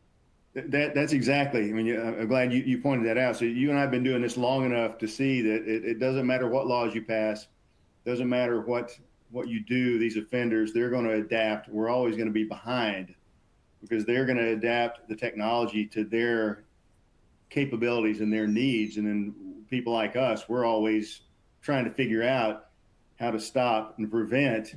That's exactly. I mean, I'm glad you pointed that out. So you and I have been doing this long enough to see that it doesn't matter what laws you pass, doesn't matter what you do. These offenders, they're going to adapt. We're always going to be behind, because they're going to adapt the technology to their capabilities and their needs. And then people like us, we're always trying to figure out how to stop and prevent.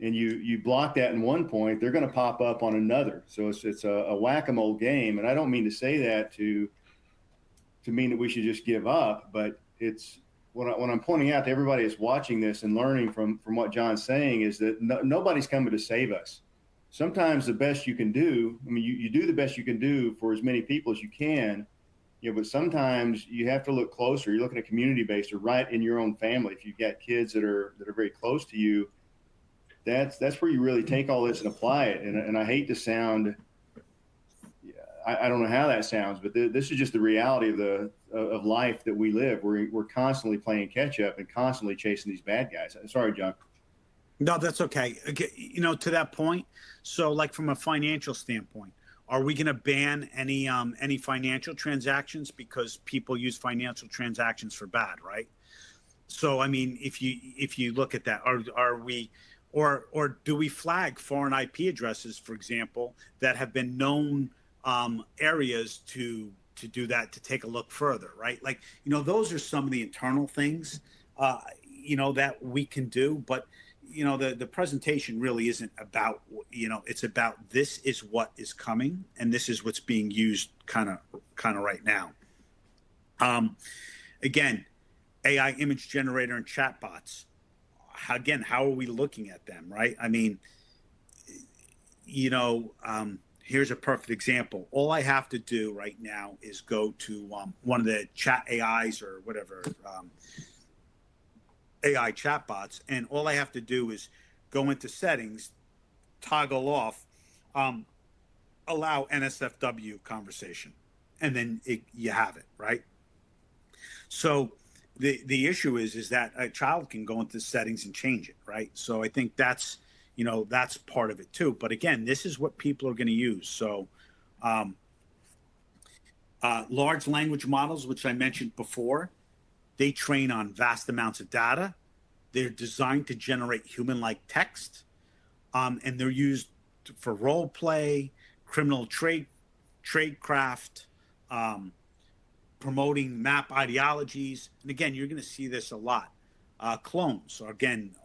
And you block that in one point, they're going to pop up on another. So it's a whack-a-mole game. And I don't mean to say that to mean that we should just give up, but it's what I'm pointing out to everybody that's watching this and learning from what John's saying is that nobody's coming to save us. Sometimes the best you can do, I mean, you do the best you can do for as many people as you can, but sometimes you have to look closer. You're looking at community-based or right in your own family. If you've got kids that are very close to you, that's where you really take all this and apply it. And I hate to sound, I don't know how that sounds, but this is just the reality of life that we live. We're constantly playing catch up and constantly chasing these bad guys. Sorry, John. No, that's okay. To that point. So, like, from a financial standpoint, are we going to ban any financial transactions because people use financial transactions for bad, right? So, I mean, if you look at that, are we, or do we flag foreign IP addresses, for example, that have been known areas to do that, to take a look further, right? Like, those are some of the internal things, that we can do, but the presentation really isn't about, it's about this is what is coming and this is what's being used kind of right now. Again, AI image generator and chatbots. Again, how are we looking at them, right? I mean, here's a perfect example. All I have to do right now is go to one of the chat AIs or whatever, AI chatbots, and all I have to do is go into settings, toggle off, allow NSFW conversation, and then you have it, right? So the issue is that a child can go into settings and change it, right? So I think that's part of it too. But again, this is what people are going to use. So large language models, which I mentioned before, they train on vast amounts of data. They're designed to generate human-like text, and they're used for role play, criminal tradecraft, promoting map ideologies. And again, you're going to see this a lot. Clones, or again,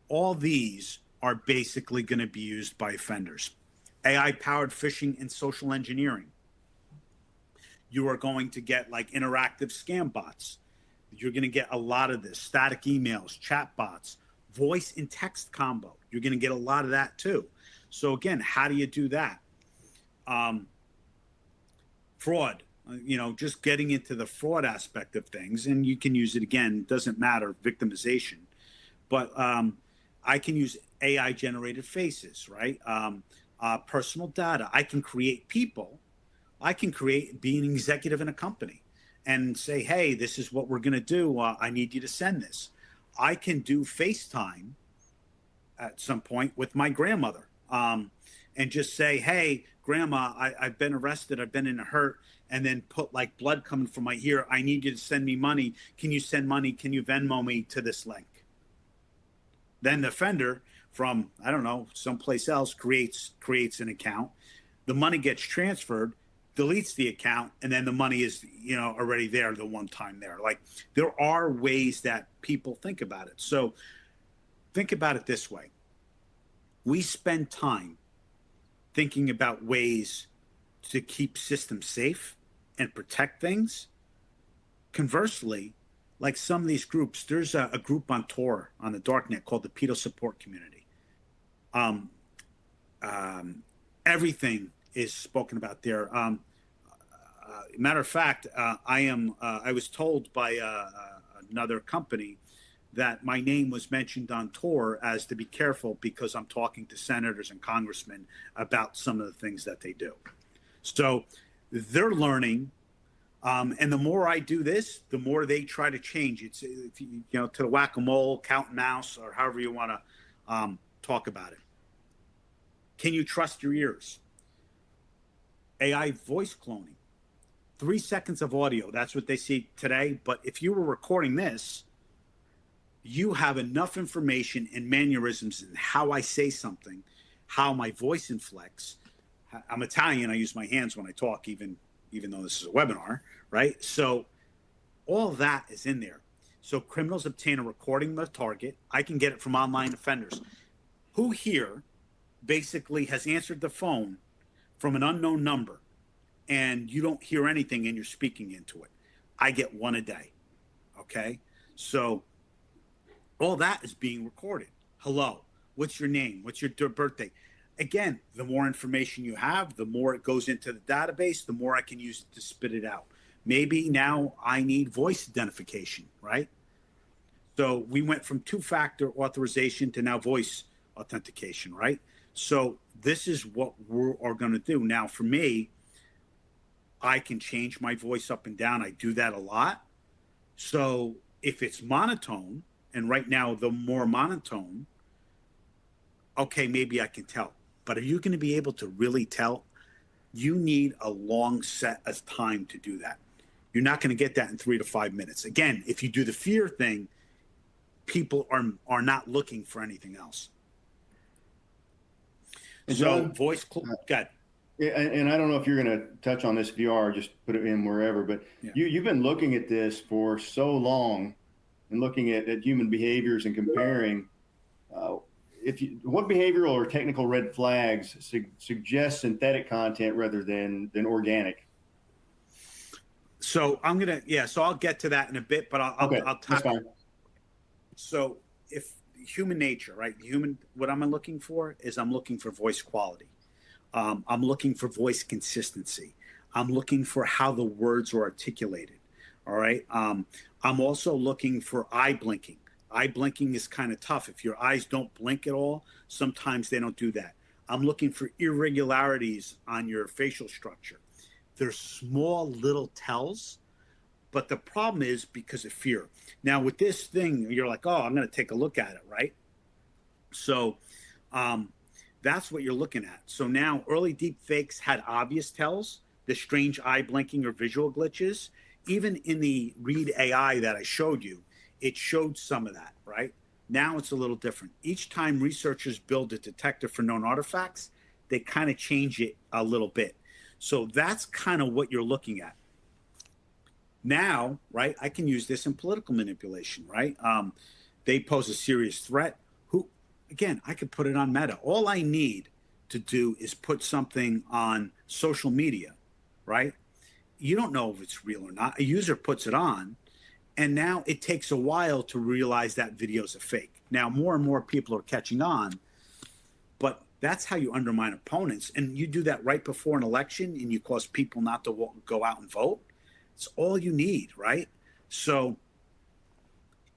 all these are basically going to be used by offenders. AI-powered phishing and social engineering. You are going to get like interactive scam bots. You're going to get a lot of this, static emails, chat bots, voice and text combo. You're going to get a lot of that too. So again, how do you do that? Fraud, just getting into the fraud aspect of things, and you can use it again, doesn't matter, victimization. But I can use AI generated faces, right? Personal data. I can create people. I can be an executive in a company and say, hey, this is what we're going to do. I need you to send this. I can do FaceTime at some point with my grandmother and just say, hey, Grandma, I've been arrested. I've been in a hurt. And then put like blood coming from my ear. I need you to send me money. Can you send money? Can you Venmo me to this link? Then the offender from, I don't know, someplace else creates an account. The money gets transferred, deletes the account, and then the money is, already there the one time there. Like, there are ways that people think about it. So think about it this way. We spend time thinking about ways to keep systems safe and protect things. Conversely, like some of these groups, there's a group on Tor on the darknet called the Pedo Support Community. Everything is spoken about there. Matter of fact, I was told by another company that my name was mentioned on Tor as to be careful because I'm talking to senators and congressmen about some of the things that they do. So they're learning. And the more I do this, the more they try to change. It's, to the whack-a-mole, count and mouse, or however you want to talk about it. Can you trust your ears? AI voice cloning. 3 seconds of audio. That's what they see today. But if you were recording this, you have enough information and mannerisms and how I say something, how my voice inflects. I'm Italian. I use my hands when I talk, even though this is a webinar, right? So all that is in there. So criminals obtain a recording of the target. I can get it from online offenders. Who here basically has answered the phone from an unknown number and you don't hear anything and you're speaking into it? I get one a day, okay? So all that is being recorded. Hello, what's your name? What's your birthday? Again, the more information you have, the more it goes into the database, the more I can use it to spit it out. Maybe now I need voice identification, right? So we went from two-factor authorization to now voice authentication, right? So this is what we are going to do. Now, for me, I can change my voice up and down. I do that a lot. So if it's monotone, and right now the more monotone, okay, maybe I can tell. But are you going to be able to really tell? You need a long set of time to do that. You're not going to get that in 3 to 5 minutes. Again, if you do the fear thing, people are not looking for anything else. And so John, voice, God. And I don't know if you're going to touch on this. If you are, just put it in wherever. But yeah. You've been looking at this for so long and looking at human behaviors and comparing. What behavioral or technical red flags suggest synthetic content rather than organic? So I'm gonna, so I'll get to that in a bit, but I'll that's fine. So if human nature, right? What I'm looking for is I'm looking for voice quality. I'm looking for voice consistency. I'm looking for how the words are articulated. All right. I'm also looking for eye blinking. Eye blinking is kind of tough. If your eyes don't blink at all, sometimes they don't do that. I'm looking for irregularities on your facial structure. They're small little tells, but the problem is because of fear. Now with this thing, you're like, oh, I'm going to take a look at it, right? So that's what you're looking at. So now early deep fakes had obvious tells, the strange eye blinking or visual glitches. Even in the Read AI that I showed you, it showed some of that, right? Now it's a little different. Each time researchers build a detector for known artifacts, they kind of change it a little bit. So that's kind of what you're looking at. Now, right, I can use this in political manipulation, right? They pose a serious threat. again, I could put it on Meta. All I need to do is put something on social media, right? You don't know if it's real or not. A user puts it on, and now it takes a while to realize that video's a fake. Now, more and more people are catching on, but that's how you undermine opponents. And you do that right before an election, and you cause people not to go out and vote. It's all you need, right? So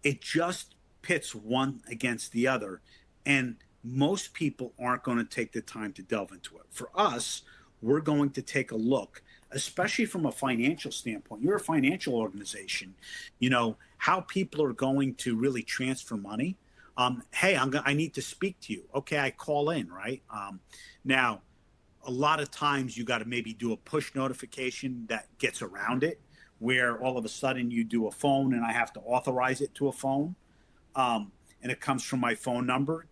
it just pits one against the other. And most people aren't going to take the time to delve into it. For us, we're going to take a look, especially from a financial standpoint. You're a financial organization, you know, how people are going to really transfer money. Hey, I need to speak to you. Okay, I call in, right? Now, a lot of times you got to maybe do a push notification that gets around it, where all of a sudden you do a phone and I have to authorize it to a phone, and it comes from my phone number.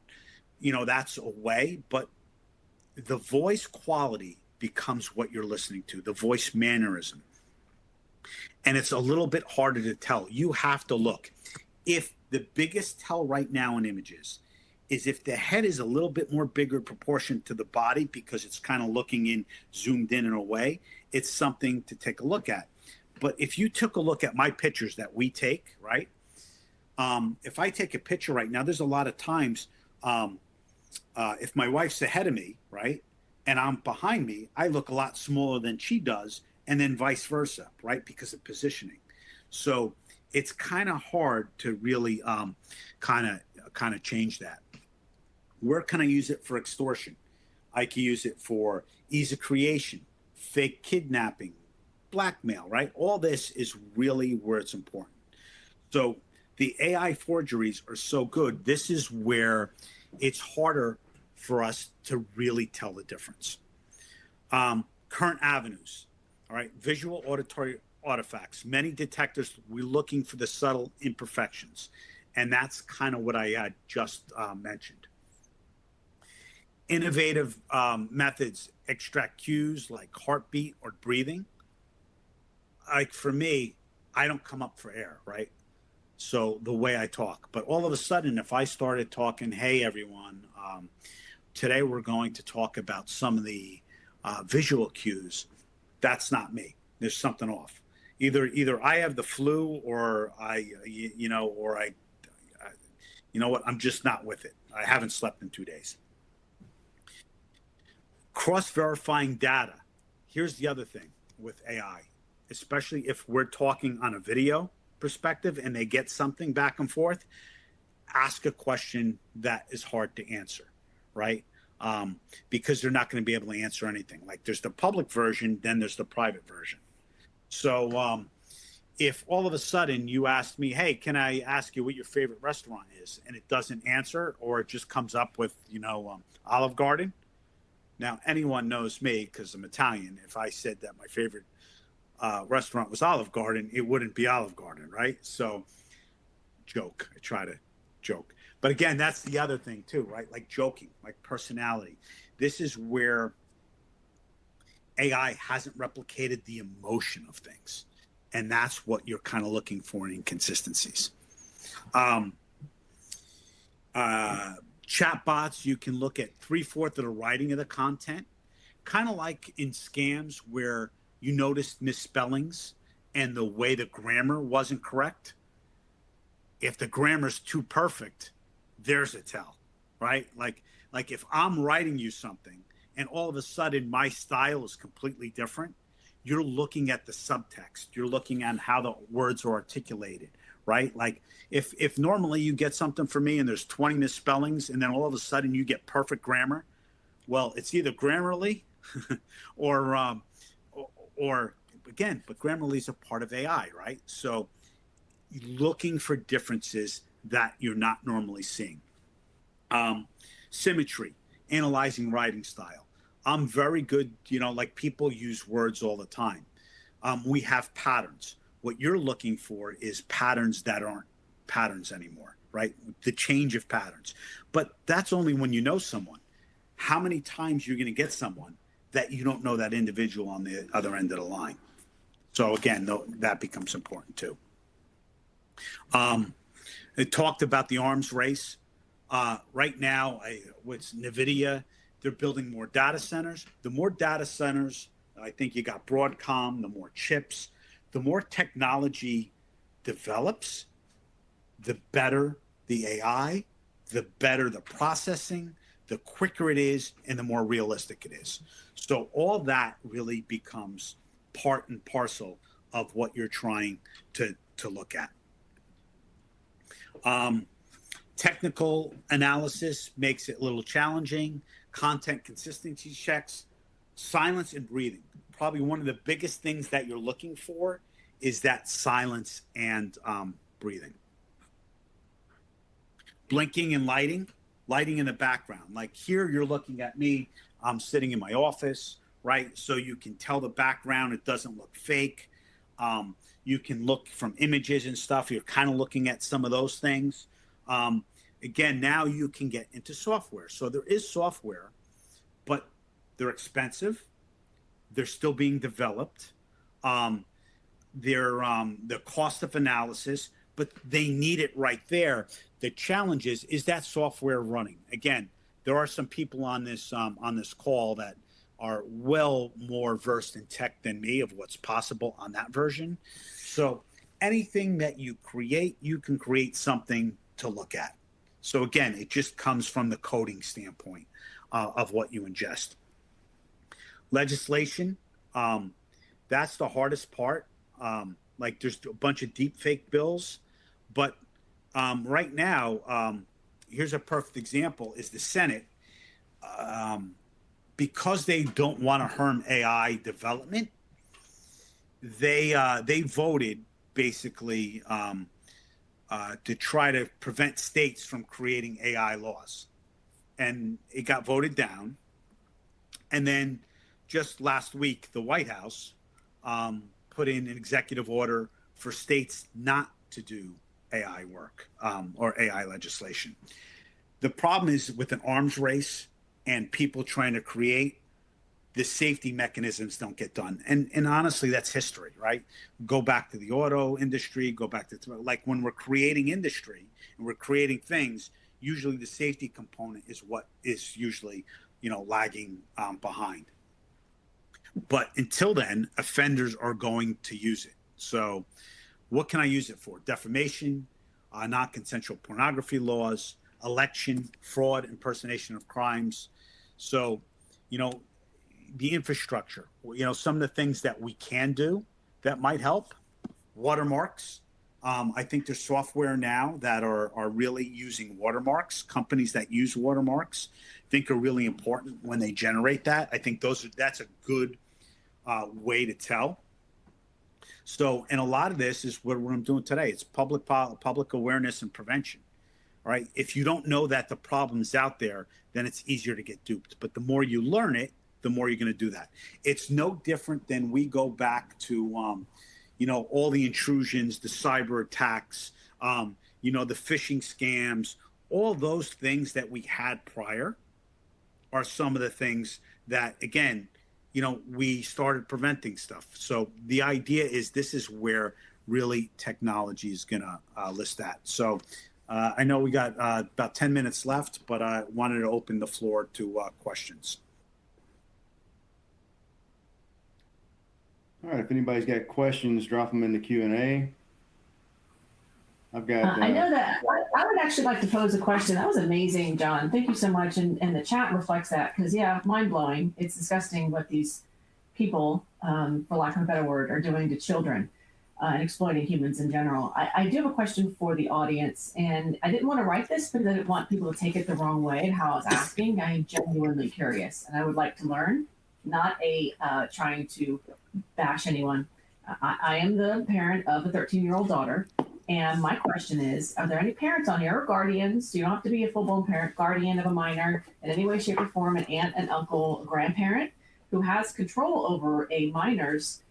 You know, that's a way, but the voice quality becomes what you're listening to, the voice mannerism. And it's a little bit harder to tell. You have to look. If the biggest tell right now in images is if the head is a little bit more bigger proportion to the body because it's kind of looking in, zoomed in a way, it's something to take a look at. But if you took a look at my pictures that we take, right? If I take a picture right now, there's a lot of times if my wife's ahead of me, right, and I'm behind me, I look a lot smaller than she does, and then vice versa, right, because of positioning. So it's kind of hard to really kind of change that. Where can I use it for extortion? I can use it for ease of creation, fake kidnapping, blackmail, right? All this is really where it's important. So the AI forgeries are so good. This is where it's harder for us to really tell the difference. Current avenues, all right, visual auditory artifacts. Many detectives, we're looking for the subtle imperfections, and that's kind of what I had just mentioned. Innovative methods extract cues like heartbeat or breathing. Like for me, I don't come up for air, right? So the way I talk, but all of a sudden, if I started talking, hey, everyone, today we're going to talk about some of the visual cues, that's not me. There's something off. Either I have the flu or you know what, I'm just not with it. I haven't slept in 2 days. Cross-verifying data. Here's the other thing with AI, especially if we're talking on a video perspective and they get something back and forth, ask a question that is hard to answer, right? Because they're not going to be able to answer anything. Like there's the public version, then there's the private version. So if all of a sudden you ask me, hey, can I ask you what your favorite restaurant is? And it doesn't answer, or it just comes up with, Olive Garden. Now, anyone knows me because I'm Italian. If I said that my favorite restaurant was Olive Garden, it wouldn't be Olive Garden, right? So joke. I try to joke. But again, that's the other thing too, right? Like joking, like personality. This is where AI hasn't replicated the emotion of things. And that's what you're kind of looking for in inconsistencies. Chatbots, you can look at 3/4 of the writing of the content, kind of like in scams where you noticed misspellings and the way the grammar wasn't correct. If the grammar's too perfect, there's a tell, right? Like if I'm writing you something and all of a sudden my style is completely different, you're looking at the subtext. You're looking at how the words are articulated, right? Like if normally you get something from me and there's 20 misspellings and then all of a sudden you get perfect grammar, well, it's either Grammarly or again, but Grammarly is a part of AI, right? So looking for differences that you're not normally seeing. Symmetry, analyzing writing style. I'm very good, like people use words all the time. We have patterns. What you're looking for is patterns that aren't patterns anymore, right? The change of patterns. But that's only when you know someone. How many times you're going to get someone that you don't know that individual on the other end of the line? So again, that becomes important too. It talked about the arms race. Right now, with NVIDIA, they're building more data centers. The more data centers, I think you got Broadcom, the more chips, the more technology develops, the better the AI, the better the processing, the quicker it is, and the more realistic it is. So all that really becomes part and parcel of what you're trying to look at. Technical analysis makes it a little challenging. Content consistency checks, silence and breathing. Probably one of the biggest things that you're looking for is that silence and breathing. Blinking and lighting in the background. Like here, you're looking at me. I'm sitting in my office, right? So you can tell the background. It doesn't look fake. You can look from images and stuff. You're kind of looking at some of those things. Again, now you can get into software. So there is software, but they're expensive. They're still being developed. They're the cost of analysis, but they need it right there. The challenge is that software running? Again, there are some people on this call that are well more versed in tech than me of what's possible on that version. So anything that you create, you can create something to look at. So again, it just comes from the coding standpoint of what you ingest. Legislation, that's the hardest part. Like there's a bunch of deepfake bills, but right now, here's a perfect example: is the Senate, because they don't want to harm AI development, they voted basically to try to prevent states from creating AI laws, and it got voted down. And then just last week, the White House put in an executive order for states not to do AI work or AI legislation. The problem is with an arms race and people trying to create, the safety mechanisms don't get done. And honestly, that's history, right? Go back to the auto industry, go back to, like when we're creating industry and we're creating things, usually the safety component is what is usually, lagging behind. But until then, offenders are going to use it. So what can I use it for? Defamation, non-consensual pornography laws, election, fraud, impersonation of crimes. So, the infrastructure, some of the things that we can do that might help. Watermarks. I think there's software now that are really using watermarks. Companies that use watermarks think are really important when they generate that. I think that's a good way to tell. So, and a lot of this is what I'm doing today. It's public awareness and prevention, right? If you don't know that the problem's out there, then it's easier to get duped. But the more you learn it, the more you're going to do that. It's no different than we go back to, all the intrusions, the cyber attacks, the phishing scams, all those things that we had prior are some of the things that, again, we started preventing stuff. So the idea is this is where really technology is going to list that. So I know we got about 10 minutes left, but I wanted to open the floor to questions. All right, if anybody's got questions, drop them in the Q&A. I've got... I know that I would actually like to pose a question. That was amazing, John. Thank you so much. And the chat reflects that because, yeah, mind-blowing. It's disgusting what these people, for lack of a better word, are doing to children and exploiting humans in general. I do have a question for the audience, and I didn't want to write this because I didn't want people to take it the wrong way in how I was asking. I am genuinely curious, and I would like to learn, not trying to bash anyone. I am the parent of a 13-year-old daughter, and my question is, are there any parents on here or guardians? You don't have to be a full-blown parent, guardian of a minor in any way, shape, or form, an aunt, an uncle, a grandparent who has control over a minor's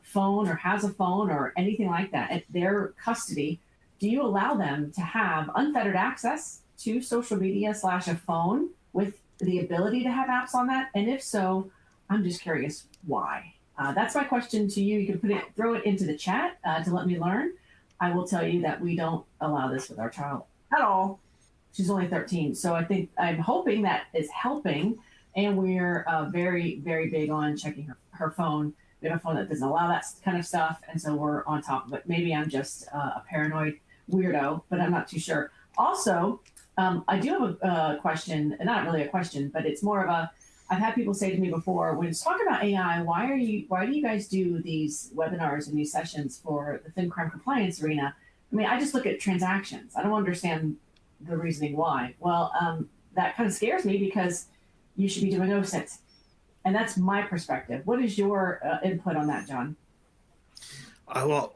phone or has a phone or anything like that at their custody. Do you allow them to have unfettered access to social media / a phone with the ability to have apps on that? And if so, I'm just curious why. That's my question to you. You can throw it into the chat to let me learn. I will tell you that we don't allow this with our child at all. She's only 13. So I'm hoping that is helping. And we're very, very big on checking her phone. We have a phone that doesn't allow that kind of stuff. And so we're on top of it. Maybe I'm just a paranoid weirdo, but I'm not too sure. Also, I do have a question, not really a question, but it's more of I've had people say to me before, when it's talking about AI, why do you guys do these webinars and these sessions for the fin crime compliance arena? I mean, I just look at transactions. I don't understand the reasoning why. Well, that kind of scares me because you should be doing OSINT. And that's my perspective. What is your input on that, John? Well,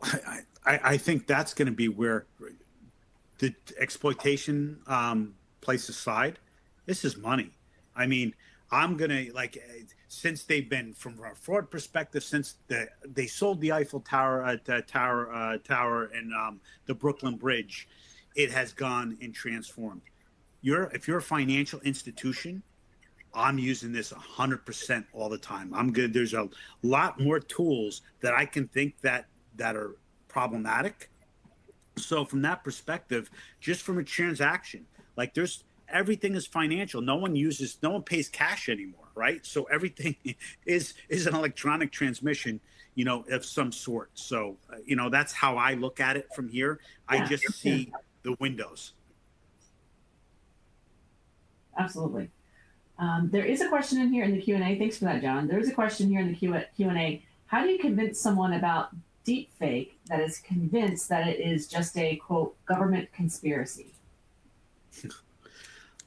I think that's going to be where the exploitation place aside. This is money. I mean, I'm going to, since they've been, from a fraud perspective, since they sold the Eiffel Tower, Tower and the Brooklyn Bridge, it has gone and transformed. If you're a financial institution, I'm using this 100% all the time. I'm good. There's a lot more tools that I can think that are problematic. So from that perspective, just from a transaction, everything is financial. No one pays cash anymore, right? So everything is an electronic transmission, of some sort. So, that's how I look at it from here. I just see the windows. Absolutely. There is a question in here in the Q&A. Thanks for that, John. There is a question here in the Q&A. How do you convince someone about deepfake that is convinced that it is just a, quote, government conspiracy?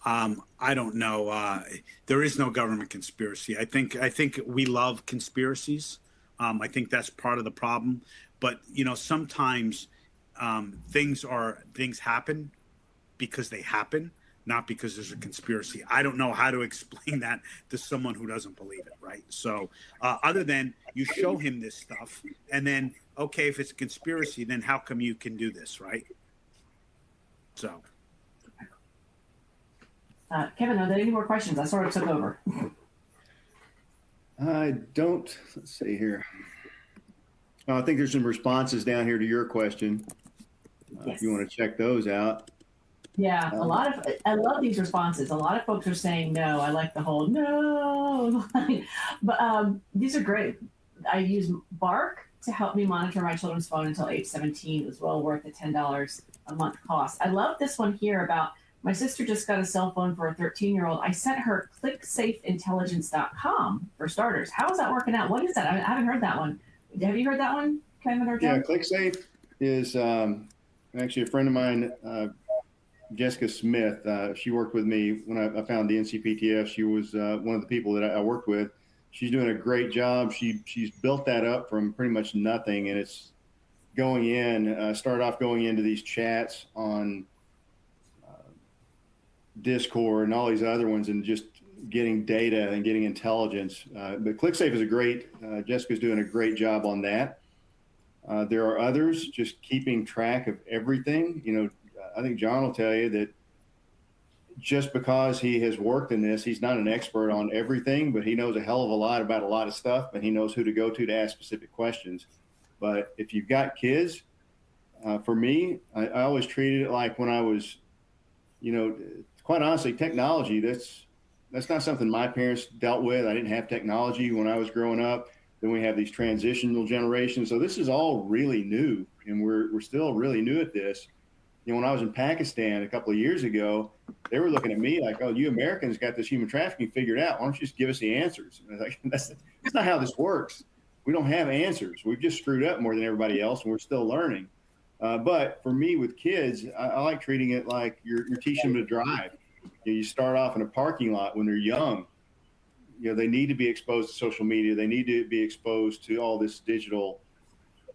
I don't know. There is no government conspiracy. I think we love conspiracies. I think that's part of the problem. But, sometimes things happen because they happen, not because there's a conspiracy. I don't know how to explain that to someone who doesn't believe it, right? So other than you show him this stuff and then, okay, if it's a conspiracy, then how come you can do this, right? So. Kevin, are there any more questions? I sort of took over. I don't. Let's see here. I think there's some responses down here to your question. Yes. If you want to check those out. Yeah, I love these responses. A lot of folks are saying no. I like the whole no line. But these are great. I use Bark to help me monitor my children's phone until age 17. It was well worth the $10 a month cost. I love this one here about my sister just got a cell phone for a 13-year-old. I sent her clicksafeintelligence.com for starters. How is that working out? What is that? I haven't heard that one. Have you heard that one, Kevin or John? Yeah, ClickSafe is actually a friend of mine, Jessica Smith. She worked with me when I found the NCPTF. She was one of the people that I worked with. She's doing a great job. She's built that up from pretty much nothing, and it's going in. Started off going into these chats on Discord and all these other ones, and just getting data and getting intelligence. But ClickSafe is a great. Jessica's doing a great job on that. There are others just keeping track of everything. I think John will tell you that just because he has worked in this, he's not an expert on everything, but he knows a hell of a lot about a lot of stuff, and he knows who to go to ask specific questions. But if you've got kids, for me, I always treated it like when I was, quite honestly, technology, that's not something my parents dealt with. I didn't have technology when I was growing up. Then we have these transitional generations. So this is all really new, and we're still really new at this. When I was in Pakistan a couple of years ago, they were looking at me like, oh, you Americans got this human trafficking figured out. Why don't you just give us the answers? And I was like, that's not how this works. We don't have answers. We've just screwed up more than everybody else, and we're still learning. But for me with kids, I like treating it like you're teaching them to drive. You start off in a parking lot when they're young. They need to be exposed to social media. They need to be exposed to all this digital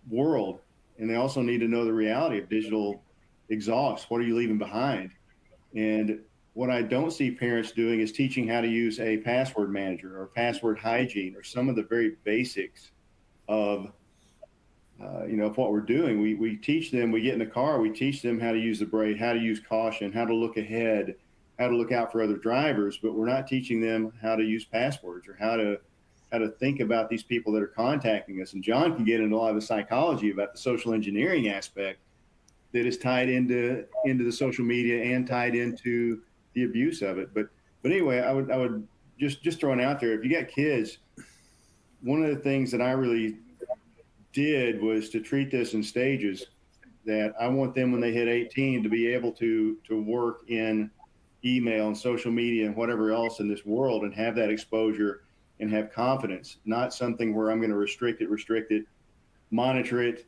world. And they also need to know the reality of digital exhaust. What are you leaving behind? And what I don't see parents doing is teaching how to use a password manager or password hygiene or some of the very basics of of what we're doing. We teach them, we get in the car, we teach them how to use the brake, how to use caution, how to look ahead, how to look out for other drivers, but we're not teaching them how to use passwords or how to think about these people that are contacting us. And John can get into a lot of the psychology about the social engineering aspect. that is tied into the social media and tied into the abuse of it. But anyway, I would just throwing out there, if you got kids, one of the things that I really did was to treat this in stages, that I want them when they hit 18 to be able to work in email and social media and whatever else in this world and have that exposure and have confidence, not something where I'm going to restrict it, monitor it,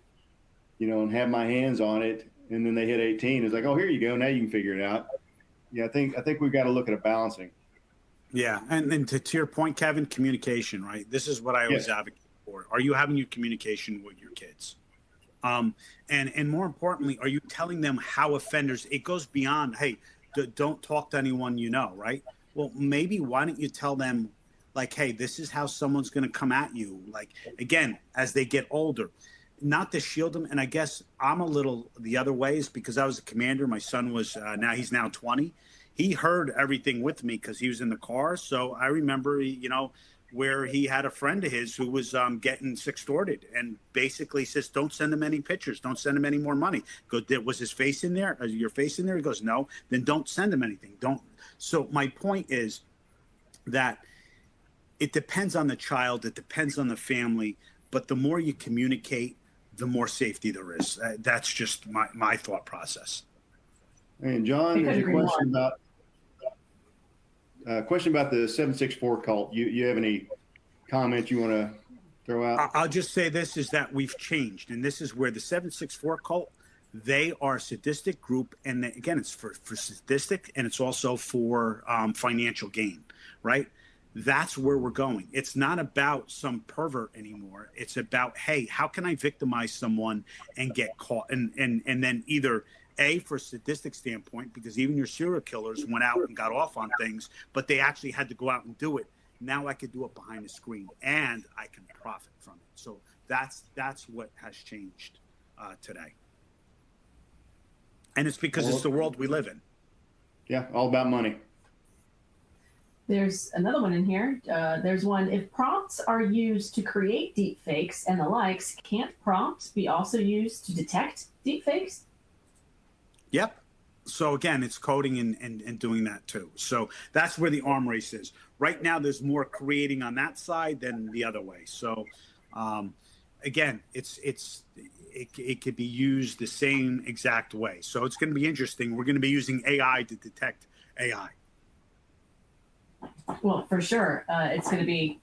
and have my hands on it. And then they hit 18. It's like, oh, here you go. Now you can figure it out. Yeah, I think we've got to look at a balancing. Yeah. And to your point, Kevin, communication, right? This is what I always advocate for. Are you having your communication with your kids? And more importantly, are you telling them how offenders, it goes beyond, hey, don't talk to anyone right? Well, maybe why don't you tell them, like, hey, this is how someone's going to come at you. Like, again, as they get older, not to shield them. And I guess I'm a little the other ways because I was a commander. My son was he's now 20. He heard everything with me because he was in the car. So I remember, where he had a friend of his who was getting sextorted and basically says, don't send him any pictures. Don't send him any more money. Was his face in there? Is your face in there? He goes, no. Then don't send him anything. Don't. So my point is that it depends on the child. It depends on the family. But the more you communicate, the more safety there is. That's just my thought process. And John, there's a question about the 764 cult. You have any comments you want to throw out? I'll just say this is that we've changed. And this is where the 764 cult, they are a sadistic group. And again, it's for sadistic and it's also for financial gain, right? That's where we're going. It's not about some pervert anymore. It's about, hey, how can I victimize someone and get caught? And then either for a sadistic standpoint, because even your serial killers went out and got off on things, but they actually had to go out and do it. Now I could do it behind the screen and I can profit from it. So that's what has changed today. And it's because it's the world we live in. Yeah, all about money. There's another one in here. There's one, if prompts are used to create deepfakes and the likes, can't prompts be also used to detect deepfakes? Yep. So again, it's coding and doing that too. So that's where the arm race is. Right now, there's more creating on that side than the other way. So again, it could be used the same exact way. So it's going to be interesting. We're going to be using AI to detect AI. Well, for sure. It's going to be,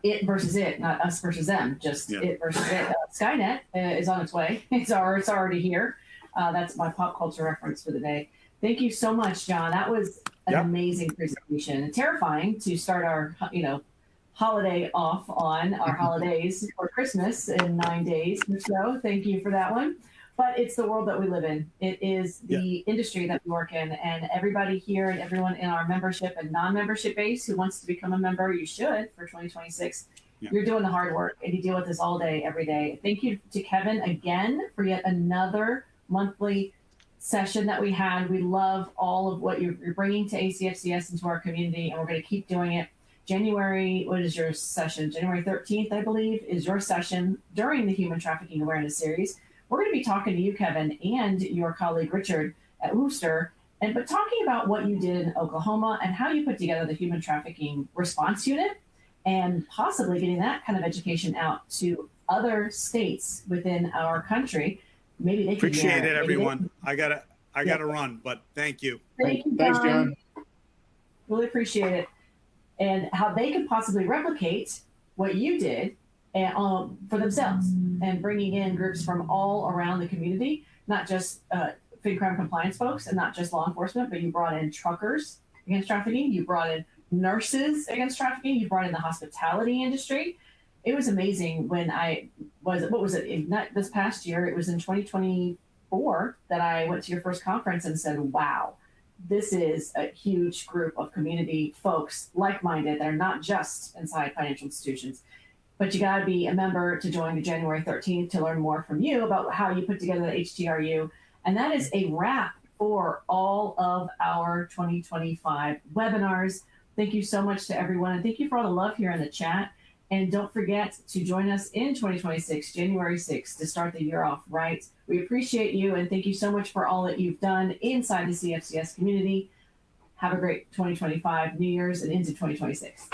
it versus it, not us versus them, just it versus it. Skynet is on its way. It's already here. That's my pop culture reference for the day. Thank you so much, John. That was an amazing presentation. Terrifying to start our, holiday off on our holidays for Christmas in 9 days or so. Thank you for that one. But it's the world that we live in. It is the industry that we work in, and everybody here and everyone in our membership and non-membership base who wants to become a member, you should for 2026. You're doing the hard work, and you deal with this all day, every day. Thank you to Kevin again for yet another monthly session that we had. We love all of what you're bringing to ACFCS and to our community, and we're going to keep doing it. What is your session? January 13th, I believe, is your session during the Human Trafficking Awareness Series. We're going to be talking to you, Kevin, and your colleague, Richard, at Worcester, but talking about what you did in Oklahoma and how you put together the Human Trafficking Response Unit and possibly getting that kind of education out to other states within our country. Maybe they can appreciate it, everyone. I gotta run, but thank you. Thank you, Thanks, John. Really appreciate it. And how they could possibly replicate what you did for themselves and bringing in groups from all around the community, not just fin crime compliance folks and not just law enforcement, but you brought in truckers against trafficking. You brought in nurses against trafficking. You brought in the hospitality industry. It was amazing when not this past year, it was in 2024 that I went to your first conference and said, wow, this is a huge group of community folks, like-minded, that are not just inside financial institutions. But you got to be a member to join the January 13th to learn more from you about how you put together the HTRU. And that is a wrap for all of our 2025 webinars. Thank you so much to everyone. And thank you for all the love here in the chat. And don't forget to join us in 2026, January 6th, to start the year off right. We appreciate you and thank you so much for all that you've done inside the CFCS community. Have a great 2025 New Year's and into 2026.